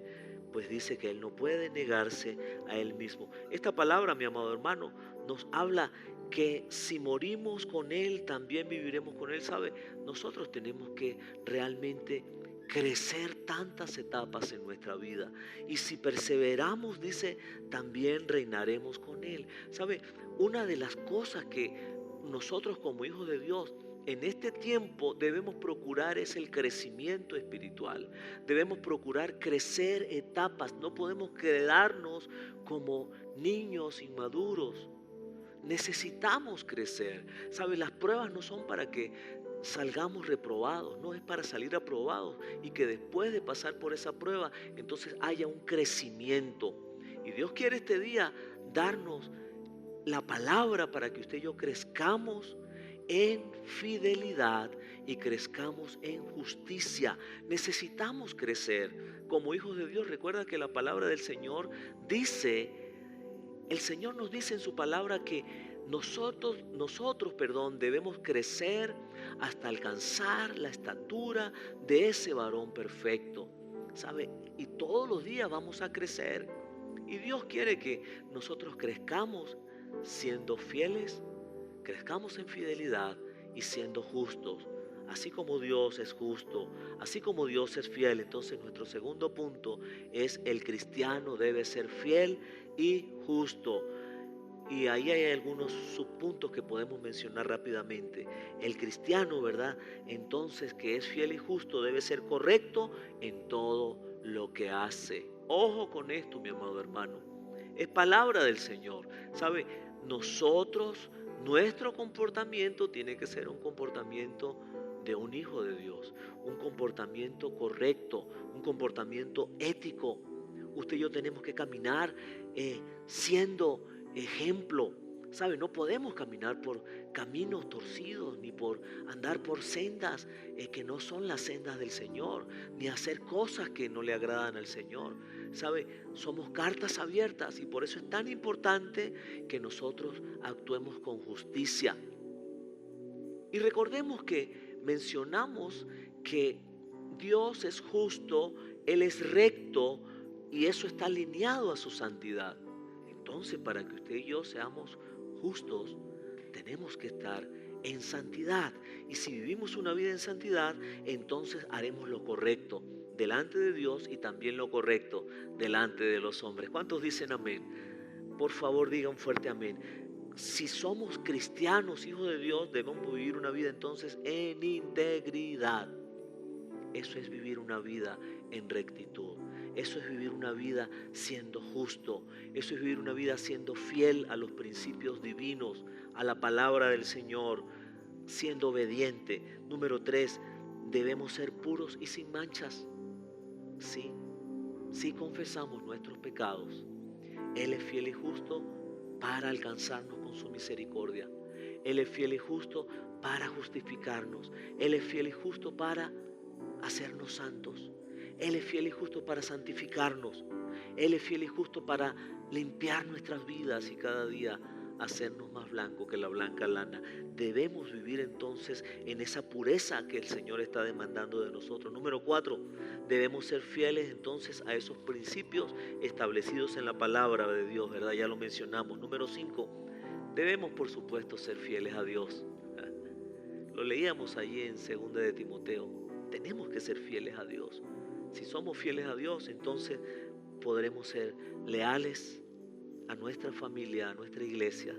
pues dice que Él no puede negarse a Él mismo. Esta palabra, mi amado hermano, nos habla que si morimos con Él, también viviremos con Él. ¿Sabe? Nosotros tenemos que realmente crecer tantas etapas en nuestra vida. Y si perseveramos, dice, también reinaremos con Él. ¿Sabe? Una de las cosas que nosotros como hijos de Dios en este tiempo debemos procurar es el crecimiento espiritual. Debemos procurar crecer etapas. No podemos quedarnos como niños inmaduros. Necesitamos crecer. ¿Sabe? Las pruebas no son para que salgamos reprobados, no, es para salir aprobados y que después de pasar por esa prueba entonces haya un crecimiento. Y Dios quiere este día darnos la palabra para que usted y yo crezcamos en fidelidad y crezcamos en justicia. Necesitamos crecer como hijos de Dios. Recuerda que la palabra del Señor dice, el Señor nos dice en su palabra que nosotros, debemos crecer hasta alcanzar la estatura de ese varón perfecto. ¿Sabe? Y todos los días vamos a crecer. Y Dios quiere que nosotros crezcamos siendo fieles, crezcamos en fidelidad y siendo justos. Así como Dios es justo, así como Dios es fiel. Entonces nuestro segundo punto es: el cristiano debe ser fiel y justo. Y ahí hay algunos subpuntos que podemos mencionar rápidamente. El cristiano, ¿verdad? Entonces, que es fiel y justo, debe ser correcto en todo lo que hace. Ojo con esto, mi amado hermano. Es palabra del Señor. ¿Sabe? Nuestro comportamiento tiene que ser un comportamiento de un hijo de Dios. Un comportamiento correcto, un comportamiento ético. Usted y yo tenemos que caminar siendo ejemplo. ¿Sabe? No podemos caminar por caminos torcidos, ni por andar por sendas que no son las sendas del Señor, ni hacer cosas que no le agradan al Señor. ¿Sabe? Somos cartas abiertas y por eso es tan importante que nosotros actuemos con justicia. Y recordemos que mencionamos que Dios es justo, Él es recto y eso está alineado a su santidad. Entonces, para que usted y yo seamos justos, tenemos que estar en santidad. Y si vivimos una vida en santidad, entonces haremos lo correcto delante de Dios y también lo correcto delante de los hombres. ¿Cuántos dicen amén? Por favor, digan fuerte amén. Si somos cristianos, hijos de Dios, debemos vivir una vida entonces en integridad. Eso es vivir una vida en rectitud. Eso es vivir una vida siendo justo. Eso es vivir una vida siendo fiel a los principios divinos, a la palabra del Señor, siendo obediente. Número 3, debemos ser puros y sin manchas. Sí confesamos nuestros pecados, Él es fiel y justo para alcanzarnos con su misericordia. Él es fiel y justo para justificarnos. Él es fiel y justo para hacernos santos. Él es fiel y justo para santificarnos. Él es fiel y justo para limpiar nuestras vidas y cada día hacernos más blancos que la blanca lana. Debemos vivir entonces en esa pureza que el Señor está demandando de nosotros. Número 4, debemos ser fieles entonces a esos principios establecidos en la palabra de Dios, ¿verdad? Ya lo mencionamos. Número 5, debemos por supuesto ser fieles a Dios. Lo leíamos allí en 2 de Timoteo. Tenemos que ser fieles a Dios. Si somos fieles a Dios, entonces podremos ser leales a nuestra familia, a nuestra iglesia.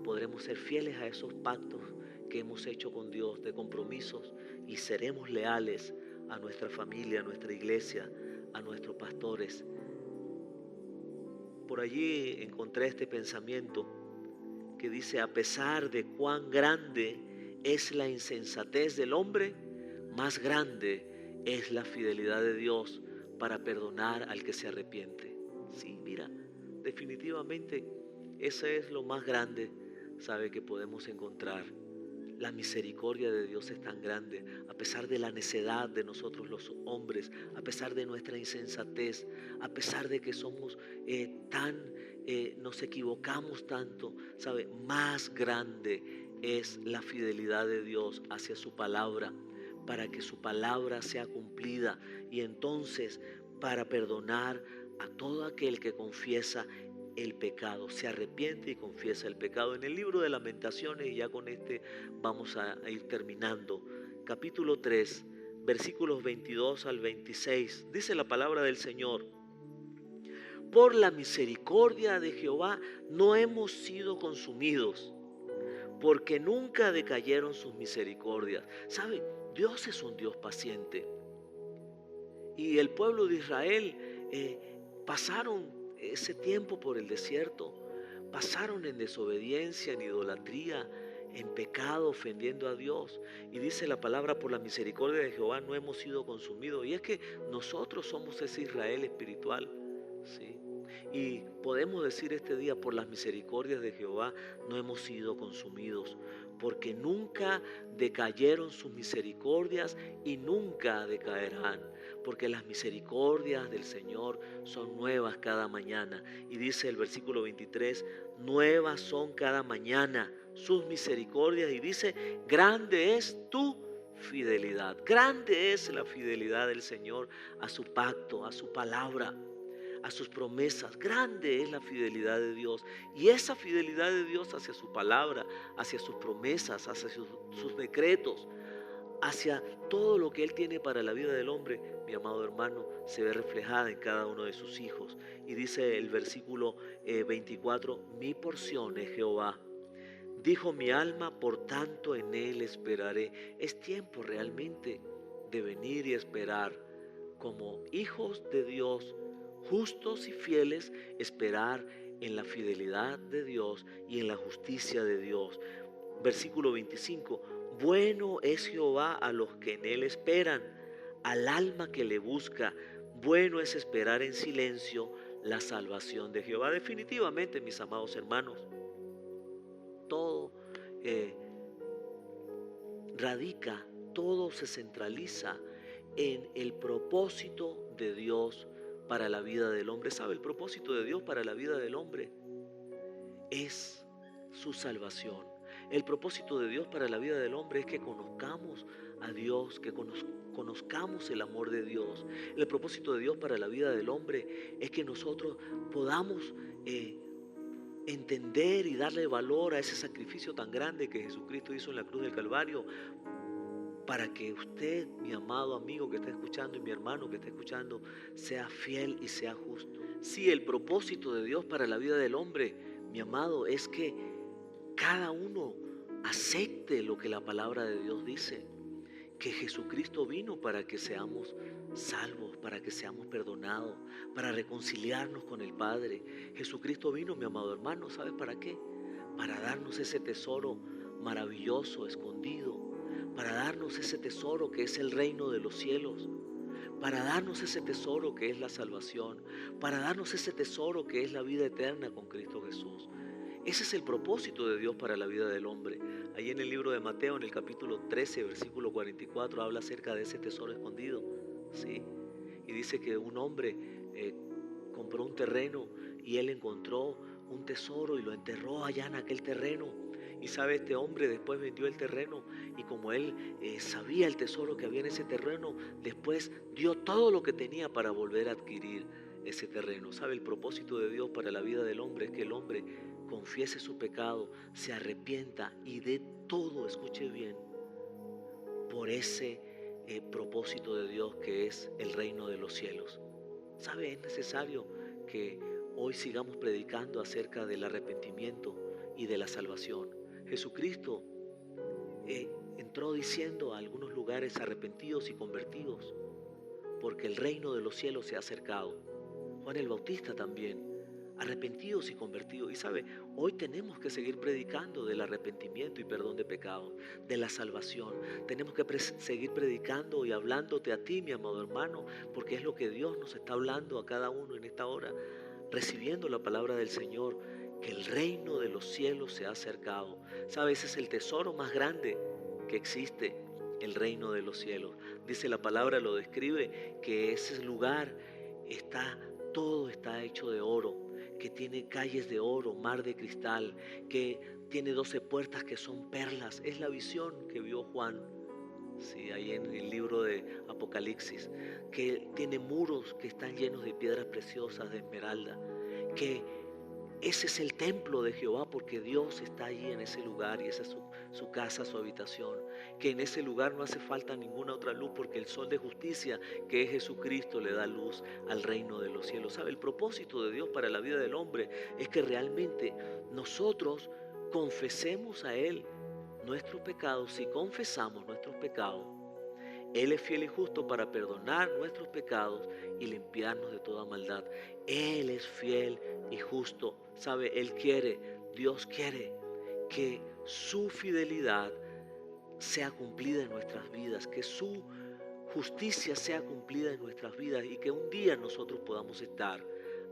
Podremos ser fieles a esos pactos que hemos hecho con Dios de compromisos y seremos leales a nuestra familia, a nuestra iglesia, a nuestros pastores. Por allí encontré este pensamiento que dice: a pesar de cuán grande es la insensatez del hombre, más grande es la fidelidad de Dios para perdonar al que se arrepiente. Sí, mira, definitivamente eso es lo más grande, ¿sabe?, que podemos encontrar. La misericordia de Dios es tan grande, a pesar de la necedad de nosotros los hombres, a pesar de nuestra insensatez, a pesar de que somos nos equivocamos tanto, ¿sabe? Más grande es la fidelidad de Dios hacia su palabra, para que su palabra sea cumplida y entonces para perdonar a todo aquel que confiesa el pecado, se arrepiente y confiesa el pecado. En el libro de Lamentaciones, y ya con este vamos a ir terminando, capítulo 3, versículos 22 al 26, dice la palabra del Señor: por la misericordia de Jehová no hemos sido consumidos, porque nunca decayeron sus misericordias. ¿Sabe? Dios es un Dios paciente. Y el pueblo de Israel pasaron ese tiempo por el desierto, pasaron en desobediencia, en idolatría, en pecado, ofendiendo a Dios. Y dice la palabra: por la misericordia de Jehová no hemos sido consumidos. Y es que nosotros somos ese Israel espiritual, ¿sí? Y podemos decir este día: por las misericordias de Jehová no hemos sido consumidos, porque nunca decayeron sus misericordias y nunca decaerán, porque las misericordias del Señor son nuevas cada mañana. Y dice el versículo 23, nuevas son cada mañana sus misericordias. Y dice: grande es tu fidelidad. Grande es la fidelidad del Señor a su pacto, a su palabra, a sus promesas. Grande es la fidelidad de Dios. Y esa fidelidad de Dios hacia su palabra, hacia sus promesas, hacia sus decretos, hacia todo lo que Él tiene para la vida del hombre, mi amado hermano, se ve reflejada en cada uno de sus hijos. Y dice el versículo 24, mi porción es Jehová. Dijo mi alma, por tanto en Él esperaré. Es tiempo realmente de venir y esperar como hijos de Dios, justos y fieles, esperar en la fidelidad de Dios y en la justicia de Dios. Versículo 25, bueno es Jehová a los que en Él esperan, al alma que le busca. Bueno es esperar en silencio la salvación de Jehová. Definitivamente, mis amados hermanos, todo radica, todo se centraliza en el propósito de Dios para la vida del hombre. ¿Sabe? El propósito de Dios para la vida del hombre es su salvación. El propósito de Dios para la vida del hombre es que conozcamos a Dios, que conozcamos el amor de Dios. El propósito de Dios para la vida del hombre es que nosotros podamos entender y darle valor a ese sacrificio tan grande que Jesucristo hizo en la cruz del Calvario, para que usted, mi amado amigo que está escuchando y mi hermano que está escuchando, sea fiel y sea justo. Sí, el propósito de Dios para la vida del hombre, mi amado, es que cada uno acepte lo que la palabra de Dios dice, que Jesucristo vino para que seamos salvos, para que seamos perdonados, para reconciliarnos con el Padre. Jesucristo vino, mi amado hermano, ¿sabes para qué? Para darnos ese tesoro maravilloso, escondido, para darnos ese tesoro que es el reino de los cielos, para darnos ese tesoro que es la salvación, para darnos ese tesoro que es la vida eterna con Cristo Jesús. Ese es el propósito de Dios para la vida del hombre. Ahí en el libro de Mateo, en el capítulo 13, versículo 44, habla acerca de ese tesoro escondido, ¿sí? Y dice que un hombre compró un terreno y él encontró un tesoro y lo enterró allá en aquel terreno. Y sabe, este hombre después vendió el terreno y como él sabía el tesoro que había en ese terreno, después dio todo lo que tenía para volver a adquirir ese terreno. Sabe, el propósito de Dios para la vida del hombre es que el hombre confiese su pecado, se arrepienta y dé todo, escuche bien, por ese propósito de Dios que es el reino de los cielos. ¿Sabe? Es necesario que hoy sigamos predicando acerca del arrepentimiento y de la salvación. Jesucristo entró diciendo a algunos lugares arrepentidos y convertidos, porque el reino de los cielos se ha acercado. Juan el Bautista también, arrepentidos y convertidos. Y sabe, hoy tenemos que seguir predicando del arrepentimiento y perdón de pecados, de la salvación. Tenemos que seguir predicando y hablándote a ti, mi amado hermano, porque es lo que Dios nos está hablando a cada uno en esta hora, recibiendo la palabra del Señor, que el reino de los cielos se ha acercado. Sabe, ese es el tesoro más grande que existe, el reino de los cielos. Dice la palabra, lo describe, que ese lugar todo está hecho de oro, que tiene calles de oro, mar de cristal, que tiene 12 puertas que son perlas. Es la visión que vio Juan, sí, ahí en el libro de Apocalipsis, que tiene muros que están llenos de piedras preciosas, de esmeralda, que ese es el templo de Jehová, porque Dios está allí en ese lugar y esa es su casa, su habitación. Que en ese lugar no hace falta ninguna otra luz, porque el sol de justicia, que es Jesucristo, le da luz al reino de los cielos. ¿Sabe? El propósito de Dios para la vida del hombre es que realmente nosotros confesemos a Él nuestros pecados. Si confesamos nuestros pecados, Él es fiel y justo para perdonar nuestros pecados y limpiarnos de toda maldad. Él es fiel y justo. ¿Sabe? Dios quiere que su fidelidad sea cumplida en nuestras vidas, que su justicia sea cumplida en nuestras vidas y que un día nosotros podamos estar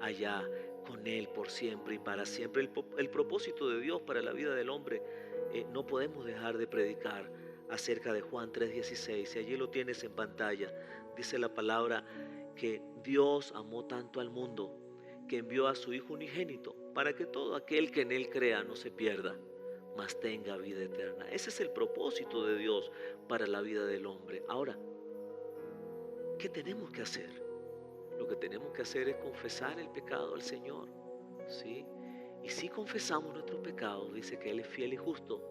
allá con Él por siempre y para siempre. El propósito de Dios para la vida del hombre, no podemos dejar de predicar acerca de Juan 3:16, y allí lo tienes en pantalla. Dice la palabra que Dios amó tanto al mundo que envió a su Hijo unigénito para que todo aquel que en Él crea no se pierda, mas tenga vida eterna. Ese es el propósito de Dios para la vida del hombre. Ahora, ¿qué tenemos que hacer? Lo que tenemos que hacer es confesar el pecado al Señor, ¿sí? Y si confesamos nuestros pecados, dice que Él es fiel y justo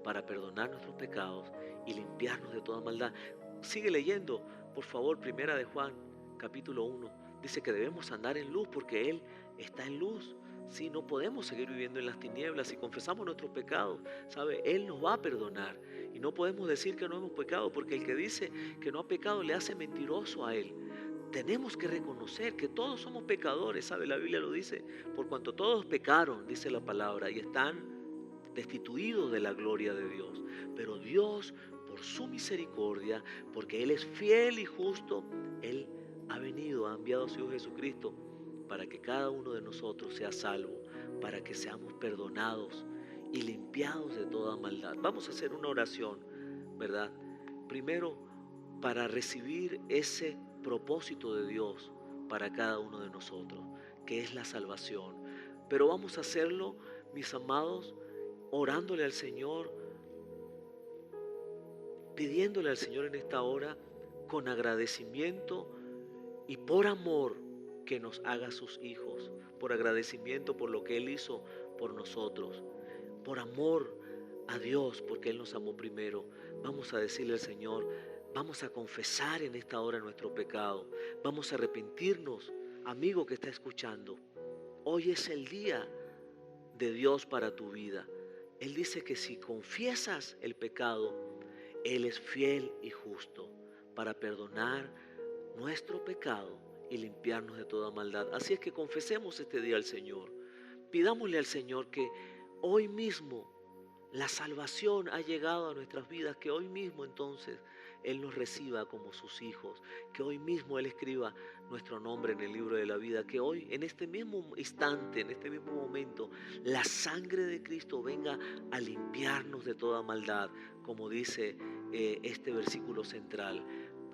para perdonar nuestros pecados y limpiarnos de toda maldad. Sigue leyendo, por favor, Primera de Juan, capítulo 1. Dice que debemos andar en luz porque Él está en luz. Sí, no podemos seguir viviendo en las tinieblas. Si confesamos nuestros pecados, ¿sabe? Él nos va a perdonar. Y no podemos decir que no hemos pecado, porque el que dice que no ha pecado le hace mentiroso a Él. Tenemos que reconocer que todos somos pecadores, ¿sabe? La Biblia lo dice. Por cuanto todos pecaron, dice la palabra, y están destituidos de la gloria de Dios. Pero Dios, por su misericordia, porque Él es fiel y justo, Él ha enviado a su Hijo Jesucristo para que cada uno de nosotros sea salvo, para que seamos perdonados y limpiados de toda maldad. Vamos a hacer una oración, ¿verdad? Primero, para recibir ese propósito de Dios para cada uno de nosotros, que es la salvación. Pero vamos a hacerlo, mis amados, orándole al Señor, pidiéndole al Señor en esta hora con agradecimiento y por amor que nos haga sus hijos, por agradecimiento por lo que Él hizo por nosotros, por amor a Dios, porque Él nos amó primero. Vamos a decirle al Señor, vamos a confesar en esta hora nuestro pecado, vamos a arrepentirnos. Amigo que está escuchando, hoy es el día de Dios para tu vida. Él dice que si confiesas el pecado, Él es fiel y justo para perdonar nuestro pecado y limpiarnos de toda maldad. Así es que confesemos este día al Señor. Pidámosle al Señor que hoy mismo la salvación ha llegado a nuestras vidas, que hoy mismo entonces Él nos reciba como sus hijos, que hoy mismo Él escriba nuestro nombre en el libro de la vida, que hoy en este mismo instante, en este mismo momento, la sangre de Cristo venga a limpiarnos de toda maldad, como dice este versículo central.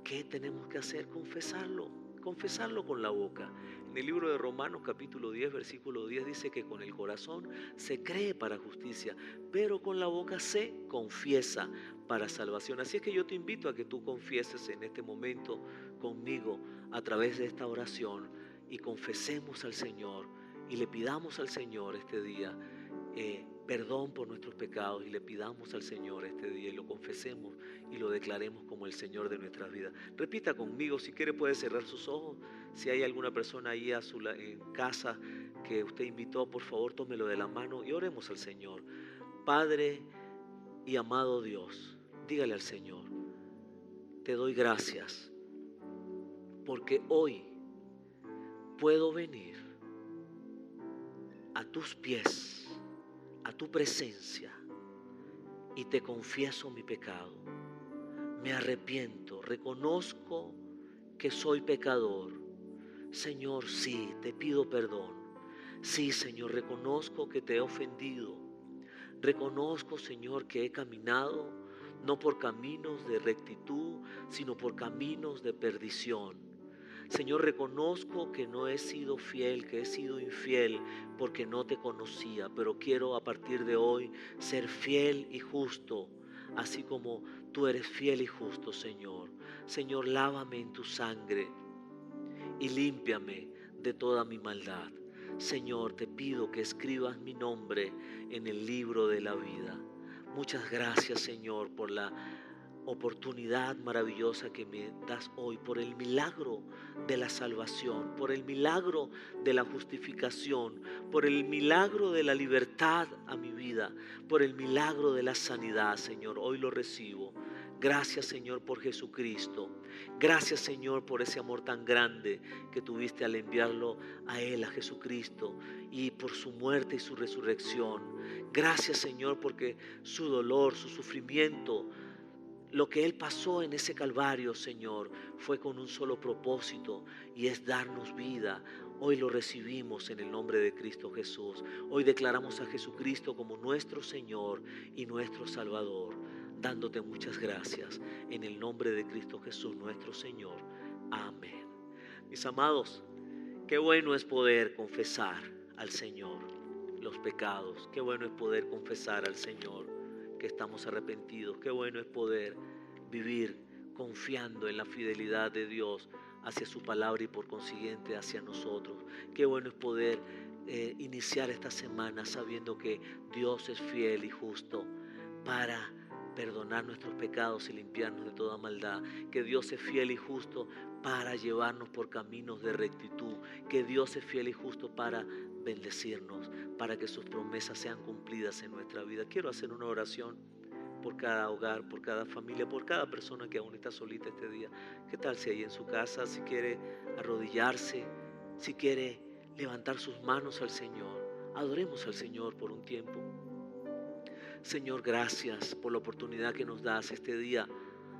¿Qué tenemos que hacer? Confesarlo con la boca. En el libro de Romanos capítulo 10, versículo 10 dice que con el corazón se cree para justicia, pero con la boca se confiesa para salvación. Así es que yo te invito a que tú confieses en este momento conmigo a través de esta oración y confesemos al Señor y le pidamos al Señor este día perdón por nuestros pecados y le pidamos al Señor este día y lo confesemos y lo declaremos como el Señor de nuestras vidas. Repita conmigo, si quiere puede cerrar sus ojos. Si hay alguna persona ahí en casa que usted invitó, por favor tómelo de la mano y oremos al Señor. Padre y amado Dios, dígale al Señor, te doy gracias porque hoy puedo venir a tus pies, a tu presencia, y te confieso mi pecado. Me arrepiento, reconozco que soy pecador. Señor, sí, te pido perdón. Sí, Señor, reconozco que te he ofendido. Reconozco, Señor, que he caminado no por caminos de rectitud, sino por caminos de perdición. Señor, reconozco que no he sido fiel, que he sido infiel porque no te conocía, pero quiero a partir de hoy ser fiel y justo, así como tú eres fiel y justo, Señor. Señor, lávame en tu sangre y límpiame de toda mi maldad. Señor, te pido que escribas mi nombre en el libro de la vida. Muchas gracias, Señor, por la oportunidad maravillosa que me das hoy, por el milagro de la salvación, por el milagro de la justificación, por el milagro de la libertad a mi vida, por el milagro de la sanidad, Señor. Hoy lo recibo. Gracias, Señor, por Jesucristo. Gracias, Señor, por ese amor tan grande que tuviste al enviarlo a Él, a Jesucristo, y por su muerte y su resurrección. Gracias, Señor, porque su dolor, su sufrimiento, lo que Él pasó en ese Calvario, Señor, fue con un solo propósito, y es darnos vida. Hoy lo recibimos en el nombre de Cristo Jesús. Hoy declaramos a Jesucristo como nuestro Señor y nuestro Salvador, dándote muchas gracias en el nombre de Cristo Jesús, nuestro Señor. Amén. Mis amados, qué bueno es poder confesar al Señor los pecados. Qué bueno es poder confesar al Señor que estamos arrepentidos. Qué bueno es poder vivir confiando en la fidelidad de Dios hacia su palabra y por consiguiente hacia nosotros. Qué bueno es poder iniciar esta semana sabiendo que Dios es fiel y justo para perdonar nuestros pecados y limpiarnos de toda maldad. Que Dios es fiel y justo para llevarnos por caminos de rectitud. Que Dios es fiel y justo para bendecirnos, para que sus promesas sean cumplidas en nuestra vida. Quiero hacer una oración por cada hogar, por cada familia, por cada persona que aún está solita este día. ¿Qué tal si ahí en su casa, si quiere arrodillarse, si quiere levantar sus manos al Señor? Adoremos al Señor por un tiempo. Señor, gracias por la oportunidad que nos das este día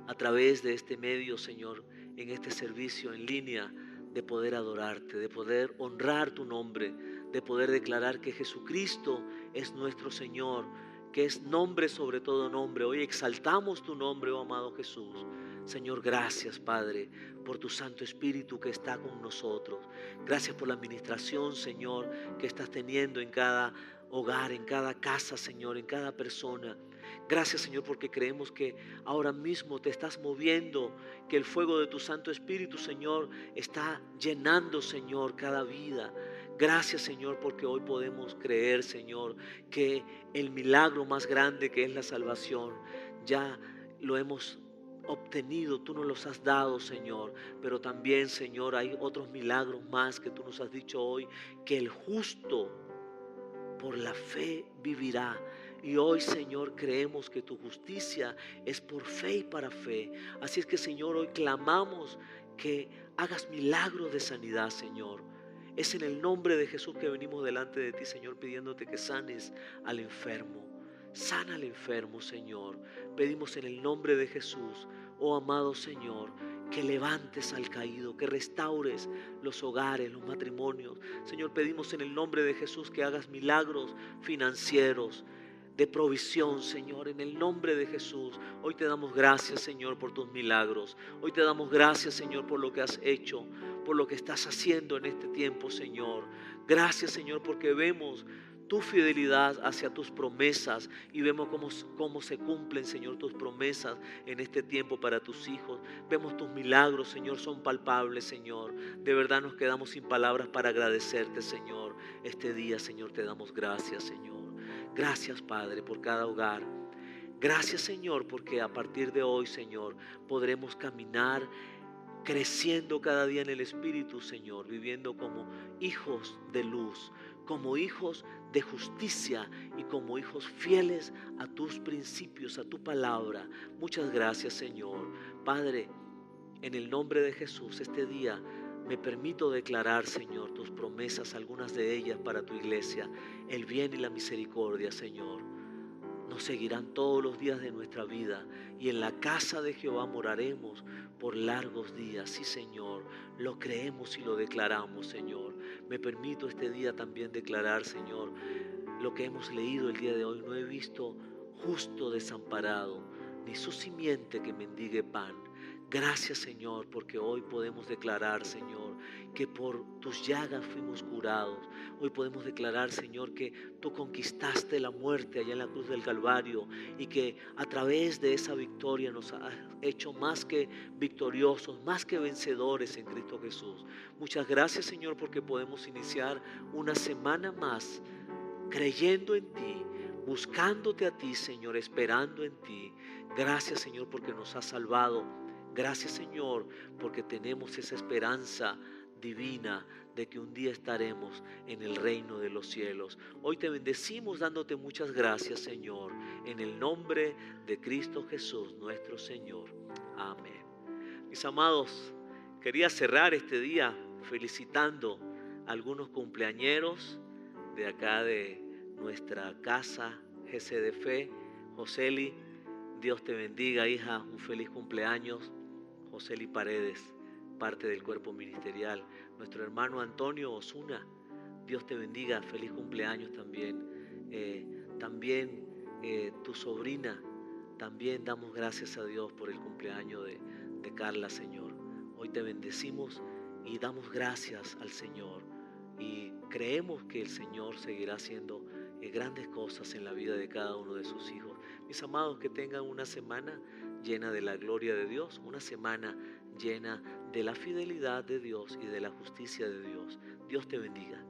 a través de este medio, Señor, en este servicio en línea, de poder adorarte, de poder honrar tu nombre, de poder declarar que Jesucristo es nuestro Señor, que es nombre sobre todo nombre. Hoy exaltamos tu nombre, oh amado Jesús. Señor, gracias, Padre, por tu Santo Espíritu que está con nosotros. Gracias por la administración, Señor, que estás teniendo en cada hogar, en cada casa, Señor, en cada persona. Gracias, Señor, porque creemos que ahora mismo te estás moviendo, que el fuego de tu Santo Espíritu, Señor, está llenando, Señor, cada vida. Gracias, Señor, porque hoy podemos creer, Señor, que el milagro más grande, que es la salvación, ya lo hemos obtenido, tú nos los has dado, Señor. Pero también, Señor, hay otros milagros más que tú nos has dicho hoy, que el justo por la fe vivirá. Y hoy, Señor, creemos que tu justicia es por fe y para fe. Así es que, Señor, hoy clamamos que hagas milagros de sanidad, Señor. Es en el nombre de Jesús que venimos delante de ti, Señor, pidiéndote que sanes al enfermo. Sana al enfermo, Señor. Pedimos en el nombre de Jesús, oh amado Señor, que levantes al caído, que restaures los hogares, los matrimonios. Señor, pedimos en el nombre de Jesús que hagas milagros financieros, de provisión, Señor, en el nombre de Jesús. Hoy te damos gracias, Señor, por tus milagros. Hoy te damos gracias, Señor, por lo que has hecho, por lo que estás haciendo en este tiempo, Señor. Gracias, Señor, porque vemos tu fidelidad hacia tus promesas y vemos cómo se cumplen, Señor, tus promesas en este tiempo para tus hijos. Vemos tus milagros, Señor, son palpables, Señor. De verdad nos quedamos sin palabras para agradecerte, Señor. Este día, Señor, te damos gracias, Señor. Gracias, Padre, por cada hogar. Gracias, Señor, porque a partir de hoy, Señor, podremos caminar creciendo cada día en el Espíritu, Señor, viviendo como hijos de luz, como hijos de justicia y como hijos fieles a tus principios, a tu palabra. Muchas gracias, Señor. Padre, en el nombre de Jesús, este día me permito declarar, Señor, tus promesas, algunas de ellas para tu iglesia. El bien y la misericordia, Señor, nos seguirán todos los días de nuestra vida y en la casa de Jehová moraremos por largos días. Sí, Señor, lo creemos y lo declaramos, Señor. Me permito este día también declarar, Señor, lo que hemos leído el día de hoy. No he visto justo desamparado, ni su simiente que mendigue pan. Gracias, Señor, porque hoy podemos declarar, Señor, que por tus llagas fuimos curados. Hoy podemos declarar, Señor, que tú conquistaste la muerte allá en la cruz del Calvario y que a través de esa victoria nos has hecho más que victoriosos, más que vencedores en Cristo Jesús. Muchas gracias, Señor, porque podemos iniciar una semana más creyendo en ti, buscándote a ti, Señor, esperando en ti. Gracias, Señor, porque nos has salvado. Gracias, Señor, porque tenemos esa esperanza divina de que un día estaremos en el reino de los cielos. Hoy te bendecimos dándote muchas gracias, Señor, en el nombre de Cristo Jesús, nuestro Señor. Amén. Mis amados, quería cerrar este día felicitando a algunos cumpleañeros de acá de nuestra casa GC de Fe. Joseli, Dios te bendiga, hija, un feliz cumpleaños. Joseli Paredes, parte del cuerpo ministerial. Nuestro hermano Antonio Osuna, Dios te bendiga, feliz cumpleaños también. También tu sobrina, también damos gracias a Dios por el cumpleaños de Carla, Señor. Hoy te bendecimos y damos gracias al Señor y creemos que el Señor seguirá haciendo grandes cosas en la vida de cada uno de sus hijos. Mis amados, que tengan una semana llena de la gloria de Dios, una semana llena de la fidelidad de Dios y de la justicia de Dios. Dios te bendiga.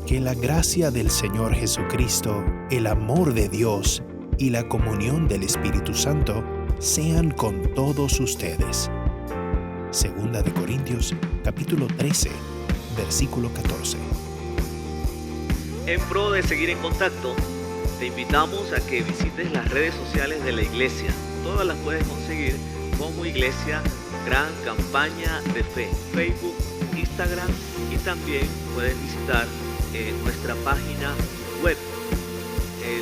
Que la gracia del Señor Jesucristo, el amor de Dios y la comunión del Espíritu Santo sean con todos ustedes. Segunda de Corintios, capítulo 13, versículo 14. En pro de seguir en contacto, te invitamos a que visites las redes sociales de la iglesia. Todas las puedes conseguir como Iglesia Gran Campaña de Fe, Facebook, Instagram, y también puedes visitar nuestra página web.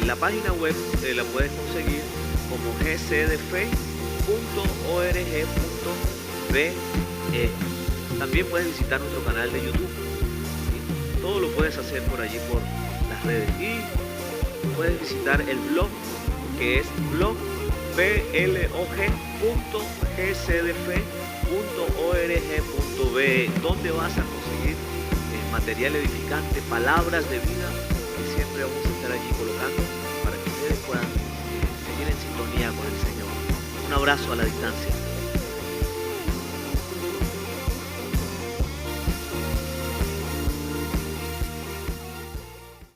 La página web la puedes conseguir como gcdefe.org.be. También puedes visitar nuestro canal de YouTube. Todo lo puedes hacer por allí, por las redes. Y puedes visitar el blog, que es blog.plog.gcdf.org.be, donde vas a conseguir material edificante, palabras de vida, que siempre vamos a estar allí colocando para que ustedes puedan seguir en sintonía con el Señor. Un un abrazo a la distancia.